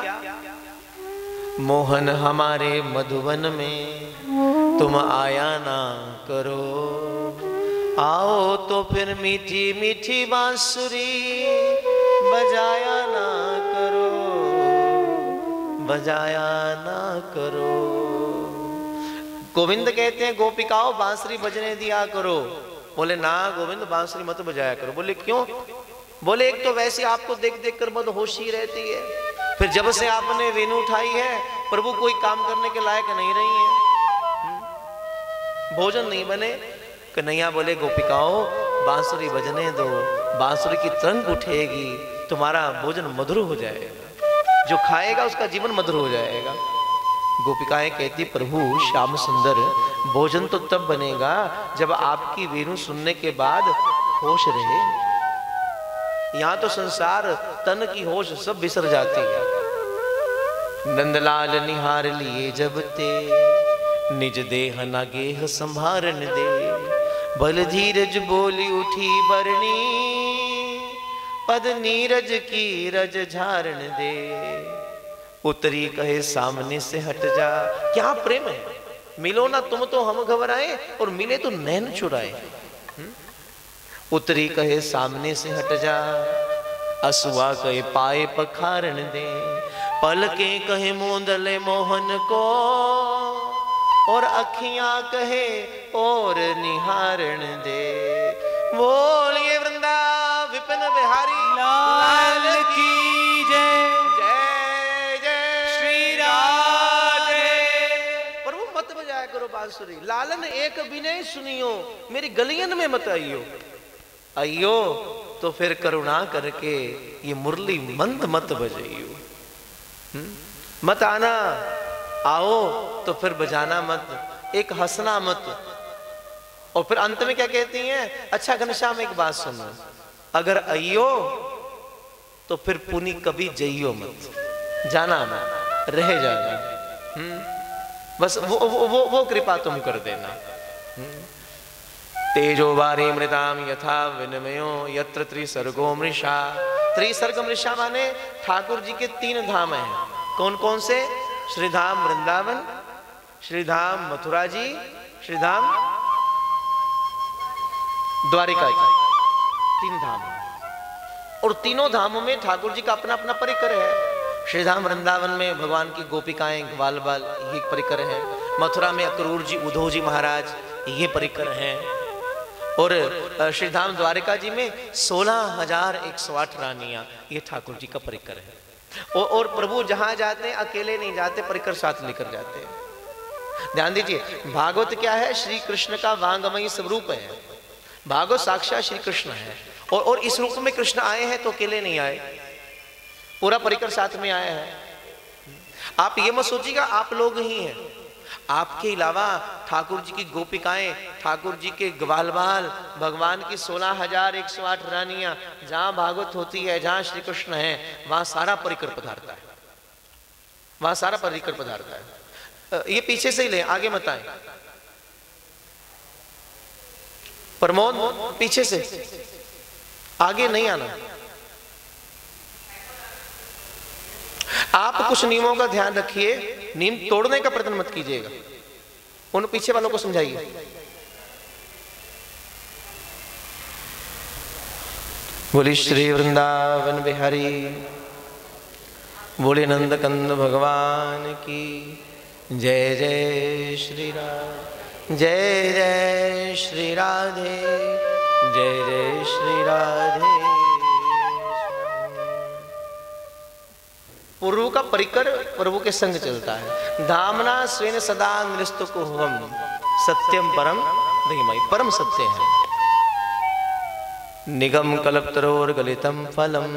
S1: मोहन हमारे मधुवन में तुम आया ना करो, आओ तो फिर मीठी मीठी बांसुरी बजाया ना करो, बजाया ना करो। गोविंद कहते हैं गोपिकाओं बांसुरी बजने दिया करो। बोले ना गोविंद बांसुरी मत बजाया करो। बोले क्यों? बोले एक तो वैसे आपको देख देख कर मदहोशी रहती है, फिर जब से आपने वेणु उठाई है प्रभु कोई काम करने के लायक नहीं रही है, भोजन नहीं बने। कन्हैया बोले गोपिकाओं बांसुरी बजने दो, बांसुरी की तरंग उठेगी, तुम्हारा भोजन मधुर हो जाएगा, जो खाएगा उसका जीवन मधुर हो जाएगा। गोपिकाएं कहती प्रभु श्याम सुंदर भोजन तो तब बनेगा जब आपकी वेणु सुनने के बाद होश रहे। यहाँ तो संसार तन की होश सब बिसर जाती है। नंदलाल निहार लिए जब ते निज देह न गेह संभारन दे, बल धीरज बोली उठी बरनी पद नीरज की रज झारण दे। उतरी कहे सामने से हट जा। क्या प्रेम है, मिलो ना तुम तो हम घबराए और मिले तो नैन चुराए। उतरी कहे सामने से हट जा, असुआ कहे पाए पखारन दे, पलके कहे मोंदले मोहन को, और अखियां कहे और निहारण दे। बोलिए वृंदा विपिन बिहारी लाल की जय। जय जय श्री राधे। प्रभु मत बजाया करो बांसुरी, लालन एक विनय सुनियो, मेरी गलियन में मत आइयो। आइयो तो फिर करुणा करके ये मुरली मंद मत बजाइयो। मत आना, आओ तो फिर बजाना मत, एक हंसना मत। और फिर अंत में क्या कहती हैं? अच्छा घनश्याम एक बात सुनो, अगर आइयो तो फिर पुनी कभी जइयो मत, जाना मत, रह जाना। बस वो कृपा तुम कर देना। तेजो वारी मृदाम यथा विनिमयो यत्र त्रिसर्गो मृषा। त्रिसर्ग मृषा माने ठाकुर जी के 3 धाम हैं। कौन कौन से? श्रीधाम वृंदावन, श्रीधाम मथुरा जी, श्रीधाम द्वारिका जी, 3 धाम। और तीनों धामों में ठाकुर जी का अपना अपना परिकर है। श्रीधाम वृंदावन में भगवान की गोपिकाएं ग्वाल बाल ये परिकर है। मथुरा में अक्रूर जी, उद्धव जी महाराज ये परिकर हैं। और श्रीधाम द्वारिका जी में 16,108 रानियां, ये ठाकुर जी का परिकर है। और प्रभु जहां जाते हैं अकेले नहीं जाते, परिकर साथ लेकर जाते हैं। ध्यान दीजिए, भागवत क्या है? श्री कृष्ण का वांगमयी स्वरूप है। भागवत साक्षात श्री कृष्ण है। और इस रूप में कृष्ण आए हैं तो अकेले नहीं आए, पूरा परिकर साथ में आया है। आप ये मत सोचिएगा आप लोग ही हैं, आपके अलावा ठाकुर जी की गोपिकाएं, ठाकुर जी के ग्वाल बाल, भगवान की 16,108 रानियां, जहां भागवत होती है, जहां श्री कृष्ण है, वहां सारा परिकर पधारता है, वहां सारा परिकर पधारता है। ये पीछे से ही ले, आगे मत आए। प्रमोद पीछे से, आगे नहीं आना। आप कुछ नियमों का ध्यान रखिए, नियम तोड़ने का प्रयत्न मत कीजिएगा। उन पीछे वालों को समझाइए। बोली श्री वृंदावन बिहारी, बोले नंद कंद भगवान की जय। जय श्री राम। जय जय श्री राधे, जय जय श्री राधे। प्रभु का परिकर प्रभु के संग चलता है। धामना स्वेन सदा नृस्तुकुहम सत्यम परम धीमहि, परम सत्य है। निगम कल्पतरोर गलितम फलम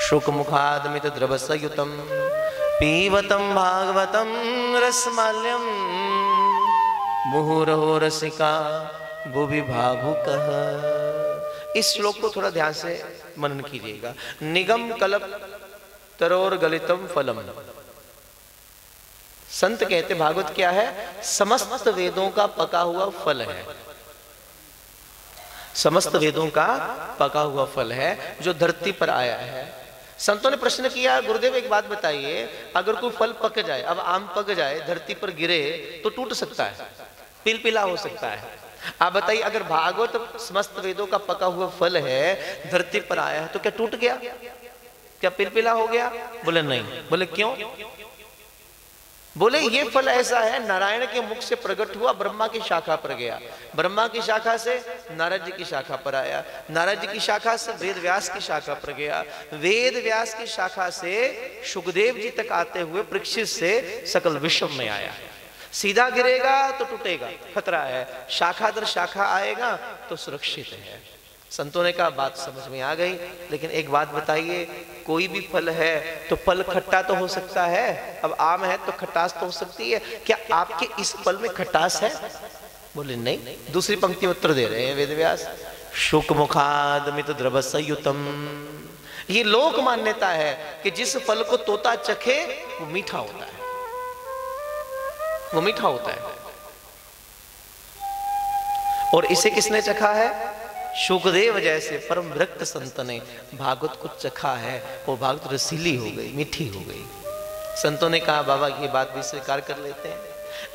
S1: शुक मुखादमित द्रवसयुतम पीवतम भागवतम रसमाल्यम मुहुरहो रसिका भुवि भावुकः। इस श्लोक को थोड़ा ध्यान से मनन कीजिएगा। निगम कल्प तरोर गलितम फलम, संत कहते भागवत क्या है? समस्त वेदों का पका हुआ फल है। समस्त वेदों का पका हुआ फल है जो धरती पर आया है। संतों ने प्रश्न किया, गुरुदेव एक बात बताइए, अगर कोई फल पक जाए, अब आम पक जाए, धरती पर गिरे तो टूट सकता है, पिलपिला हो सकता है। आप बताइए, अगर भागवत समस्त वेदों का पका हुआ फल है, धरती पर आया है, तो क्या टूट गया? क्या पिलपिला हो गया? बोले नहीं। बोले क्यों? बोले ये फल ऐसा है, नारायण के मुख से प्रकट हुआ, ब्रह्मा की शाखा पर गया, ब्रह्मा की शाखा से नारद जी की शाखा पर आया, नारद जी की शाखा से वेद व्यास की शाखा पर गया, वेद व्यास की शाखा से सुखदेव जी तक आते हुए परीक्षित से सकल विश्व में आया। सीधा गिरेगा तो टूटेगा, खतरा है, शाखा दर शाखा आएगा तो सुरक्षित है। संतों ने कहा बात समझ में आ गई, लेकिन एक बात बताइए, कोई भी फल है तो फल खट्टा तो हो सकता है। अब आम है तो खटास तो हो सकती है, क्या आपके इस फल में खटास है? बोले नहीं। दूसरी पंक्ति में उत्तर दे रहे हैं वेदव्यास, शुक मुखादमित द्रवसयुतम। ये लोक मान्यता है कि जिस फल को तोता चखे वो मीठा होता है, वो मीठा होता है। और इसे किसने चखा है? सुखदेव जैसे परम विरक्त संत ने भागवत को चखा है, वो भागवत रसीली हो गई, मीठी हो गई। संतों ने कहा बाबा ये बात भी स्वीकार कर लेते हैं,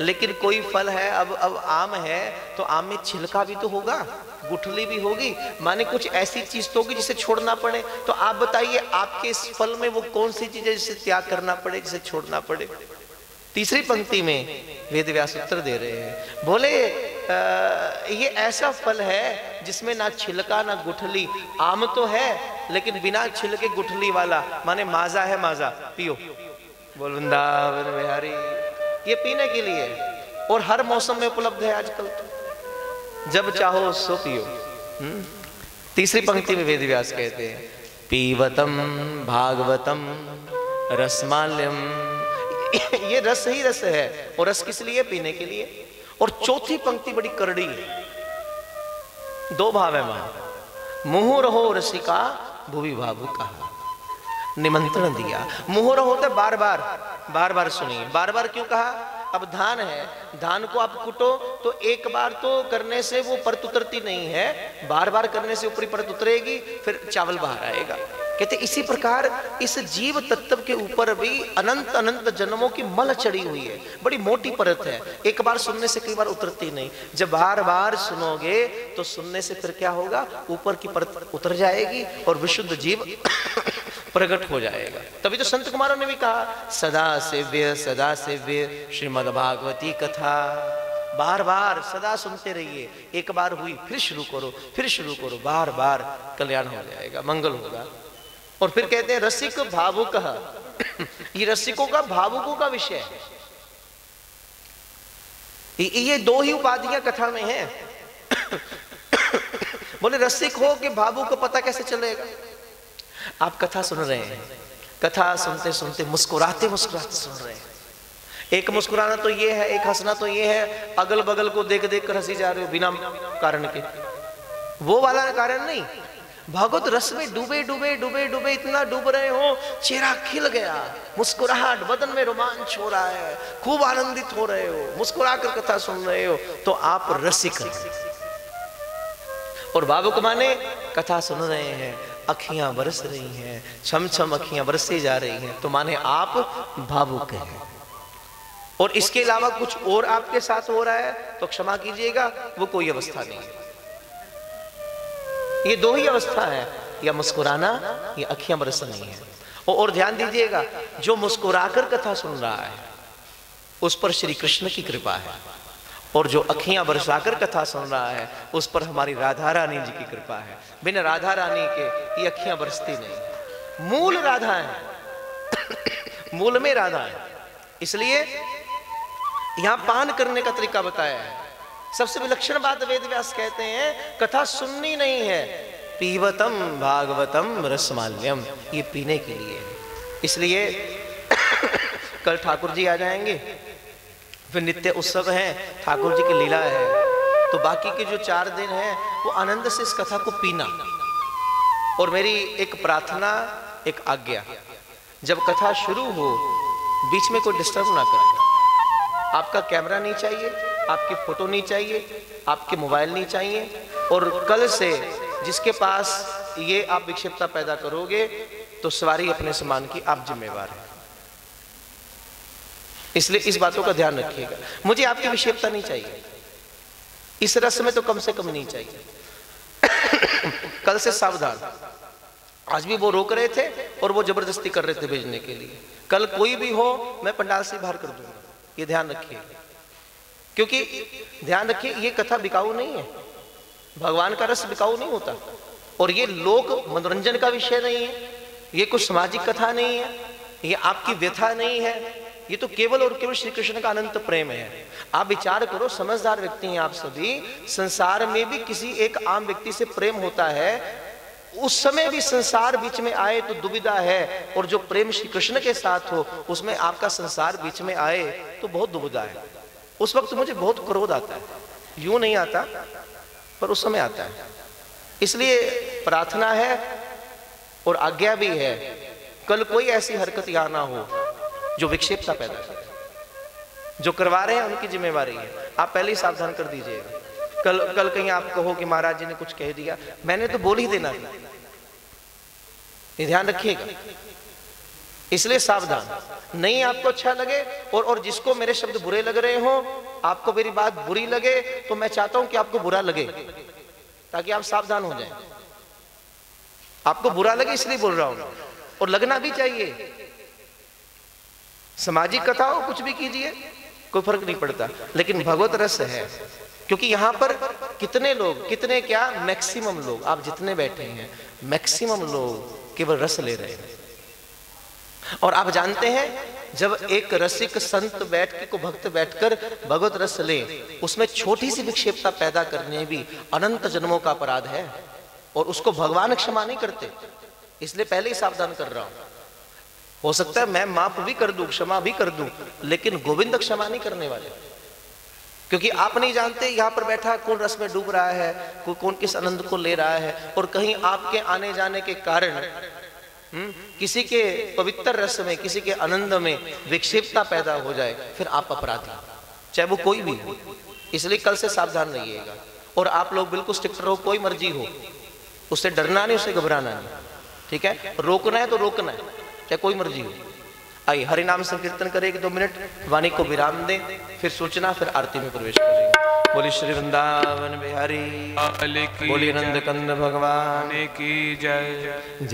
S1: लेकिन कोई फल है, अब आम है तो आम में छिलका भी तो होगा, गुठली भी होगी, माने कुछ ऐसी चीज तो होगी जिसे छोड़ना पड़े। तो आप बताइए आपके इस फल में वो कौन सी चीज है जिसे त्याग करना पड़े, जिसे छोड़ना पड़े? तीसरी पंक्ति में वेदव्यास उत्तर दे रहे हैं, बोले ये ऐसा फल है जिसमें ना छिलका ना गुठली, आम तो है लेकिन बिना छिलके गुठली वाला, माने माजा है, माजा पियो। बोल वृंदावन बिहारी, ये पीने के लिए और हर मौसम में उपलब्ध है आजकल, तो जब चाहो सो पियो। तीसरी पंक्ति में वेदव्यास कहते हैं पीवतम भागवतम रसमाल्यम, ये रस ही रस है, और रस किस लिए? पीने के लिए। और चौथी पंक्ति बड़ी करड़ी है, दो भाव है वहां, मुहु रहो रसिका भुवि भावुका। निमंत्रण दिया, मुहु रहो तो बार बार सुनिए। बार बार क्यों कहा? अब धान है, धान को आप कुटो तो एक बार तो करने से वो परत उतरती नहीं है, बार बार करने से ऊपरी परत उतरेगी, फिर चावल बाहर आएगा। कहते इसी प्रकार इस जीव तत्व के ऊपर भी अनंत अनंत जन्मों की मल चढ़ी हुई है, बड़ी मोटी परत है, एक बार सुनने से कई बार उतरती नहीं। जब बार बार सुनोगे तो सुनने से फिर क्या होगा? ऊपर की परत उतर जाएगी और विशुद्ध जीव प्रकट हो जाएगा। तभी तो संत कुमारों ने भी कहा सदा सेव्य श्रीमद् भागवती कथा। बार बार सदा सुनते रहिए, एक बार हुई फिर शुरू करो, फिर शुरू करो, बार बार कल्याण हो जाएगा, मंगल होगा। और फिर कहते हैं रसिक भावुक, ये रसिकों का भावुकों का विषय है। ये दो ही उपाधियां कथा में हैं। बोले रसिक हो कि भावुक को पता कैसे चलेगा? आप कथा सुन रहे हैं, कथा सुनते सुनते मुस्कुराते मुस्कुराते सुन रहे हैं। एक मुस्कुराना तो ये है, एक हंसना तो ये है, अगल बगल को देख देख कर हंसी जा रहे हो बिना कारण के, वो वाला कारण नहीं। भागवत रस में डूबे डूबे डूबे डूबे इतना डूब रहे हो, चेहरा खिल गया, मुस्कुराहट, बदन में रोमांच हो रहा है, खूब आनंदित हो रहे हो, मुस्कुरा कर कथा सुन रहे हो, तो आप रसिक। और भावुक माने कथा सुन रहे हैं, अखियां बरस रही हैं, छम छम अखियां बरसी जा रही हैं, तो माने आप भावुक हैं। और इसके अलावा कुछ और आपके साथ हो रहा है तो क्षमा कीजिएगा, वो कोई अवस्था नहीं है। ये दो ही अवस्था है, या मुस्कुराना या अखियां बरसनी है। और ध्यान दीजिएगा, जो मुस्कुराकर कथा सुन रहा है उस पर श्री कृष्ण की कृपा है, और जो अखियां बरसाकर कथा सुन रहा है उस पर हमारी राधा रानी जी की कृपा है। बिना राधा रानी के ये अखियां बरसती नहीं। मूल राधा है मूल में राधा है। इसलिए यहां पान करने का तरीका बताया है। सबसे विलक्षण बात वेद व्यास कहते हैं कथा सुननी नहीं है, पीवतम भागवतम रसमाल्यम, ये पीने के लिए। इसलिए कल ठाकुर जी आ जाएंगे, फिर नित्य उत्सव है, ठाकुर जी की लीला है, तो बाकी के जो 4 दिन हैं वो आनंद से इस कथा को पीना। और मेरी एक प्रार्थना, एक आज्ञा, जब कथा शुरू हो बीच में कोई डिस्टर्ब ना करे। आपका कैमरा नहीं चाहिए, आपकी फोटो नहीं चाहिए, आपके मोबाइल नहीं चाहिए। और कल से जिसके पास ये आप विक्षेपता पैदा करोगे तो सवारी अपने सामान की आप जिम्मेवार हैं। इसलिए इस बातों का ध्यान रखिएगा। मुझे आपकी विक्षेपता नहीं चाहिए, इस रस में तो कम से कम नहीं चाहिए। कल से सावधान। आज भी वो रोक रहे थे और वो जबरदस्ती कर रहे थे भेजने के लिए। कल कोई भी हो मैं पंडाल से बाहर कर दूंगा, ये ध्यान रखिए। क्योंकि ध्यान रखिए ये कथा बिकाऊ नहीं है, भगवान का रस बिकाऊ नहीं होता। और ये लोक मनोरंजन का विषय नहीं है, ये कुछ सामाजिक कथा नहीं है, ये आपकी व्यथा नहीं है, ये तो केवल और केवल श्री कृष्ण का अनंत प्रेम है। आप विचार करो, समझदार व्यक्ति हैं आप सभी, संसार में भी किसी एक आम व्यक्ति से प्रेम होता है, उस समय भी संसार बीच में आए तो दुविधा है, और जो प्रेम श्री कृष्ण के साथ हो उसमें आपका संसार बीच में आए तो बहुत दुविधा है। उस वक्त मुझे बहुत क्रोध आता है, यूं नहीं आता पर उस समय आता है। इसलिए प्रार्थना है और आज्ञा भी है, कल कोई ऐसी हरकत यहाँ ना हो जो विक्षेपता पैदा करे। जो करवा रहे हैं उनकी जिम्मेवारी है, आप पहले ही सावधान कर दीजिएगा। कल कहीं आप कहो कि महाराज जी ने कुछ कह दिया, मैंने तो बोल ही देना था, ये ध्यान रखिएगा। इसलिए सावधान। नहीं आपको अच्छा लगे और जिसको मेरे शब्द बुरे लग रहे हो, आपको मेरी बात बुरी लगे, तो मैं चाहता हूं कि आपको बुरा लगे ताकि आप सावधान हो जाएं। आपको बुरा लगे इसलिए बोल रहा हूं, और लगना भी चाहिए। सामाजिक कथा हो, कुछ भी कीजिए, कोई फर्क नहीं पड़ता, लेकिन भगवत रस है। क्योंकि यहां पर कितने लोग, कितने क्या, मैक्सिमम लोग, आप जितने बैठे हैं मैक्सिमम लोग केवल रस ले रहे हैं। और आप जानते हैं जब एक रसिक संत बैठ के, को भक्त बैठकर भगवत रस ले, उसमें छोटी सी विक्षेपता पैदा करने भी अनंत जन्मों का अपराध है, और उसको भगवान क्षमा नहीं करते। इसलिए पहले ही सावधान कर रहा हूं। हो सकता है मैं माफ भी कर दूं, क्षमा भी कर दूं, लेकिन गोविंद क्षमा नहीं करने वाले। क्योंकि आप नहीं जानते यहां पर बैठा कौन रस में डूब रहा है, कौन किस आनंद को ले रहा है, और कहीं आपके आने जाने के कारण किसी के पवित्र रस में, किसी के आनंद में विक्षेपता पैदा हो जाए, फिर आप अपराधी, चाहे वो कोई भी हो। इसलिए कल से सावधान रहिएगा। और आप लोग बिल्कुल स्ट्रिक्ट रहो, कोई मर्जी हो, उससे डरना नहीं, उससे घबराना नहीं, ठीक है। रोकना है तो रोकना है, चाहे कोई मर्जी हो। आइए हरि नाम संकीर्तन करें 1-2 मिनट, वाणी को विराम दें, फिर सूचना, फिर आरती में प्रवेश करेंगे। बोली श्री वृंदावन बिहारी, बोली नंद कंद भगवान की जय।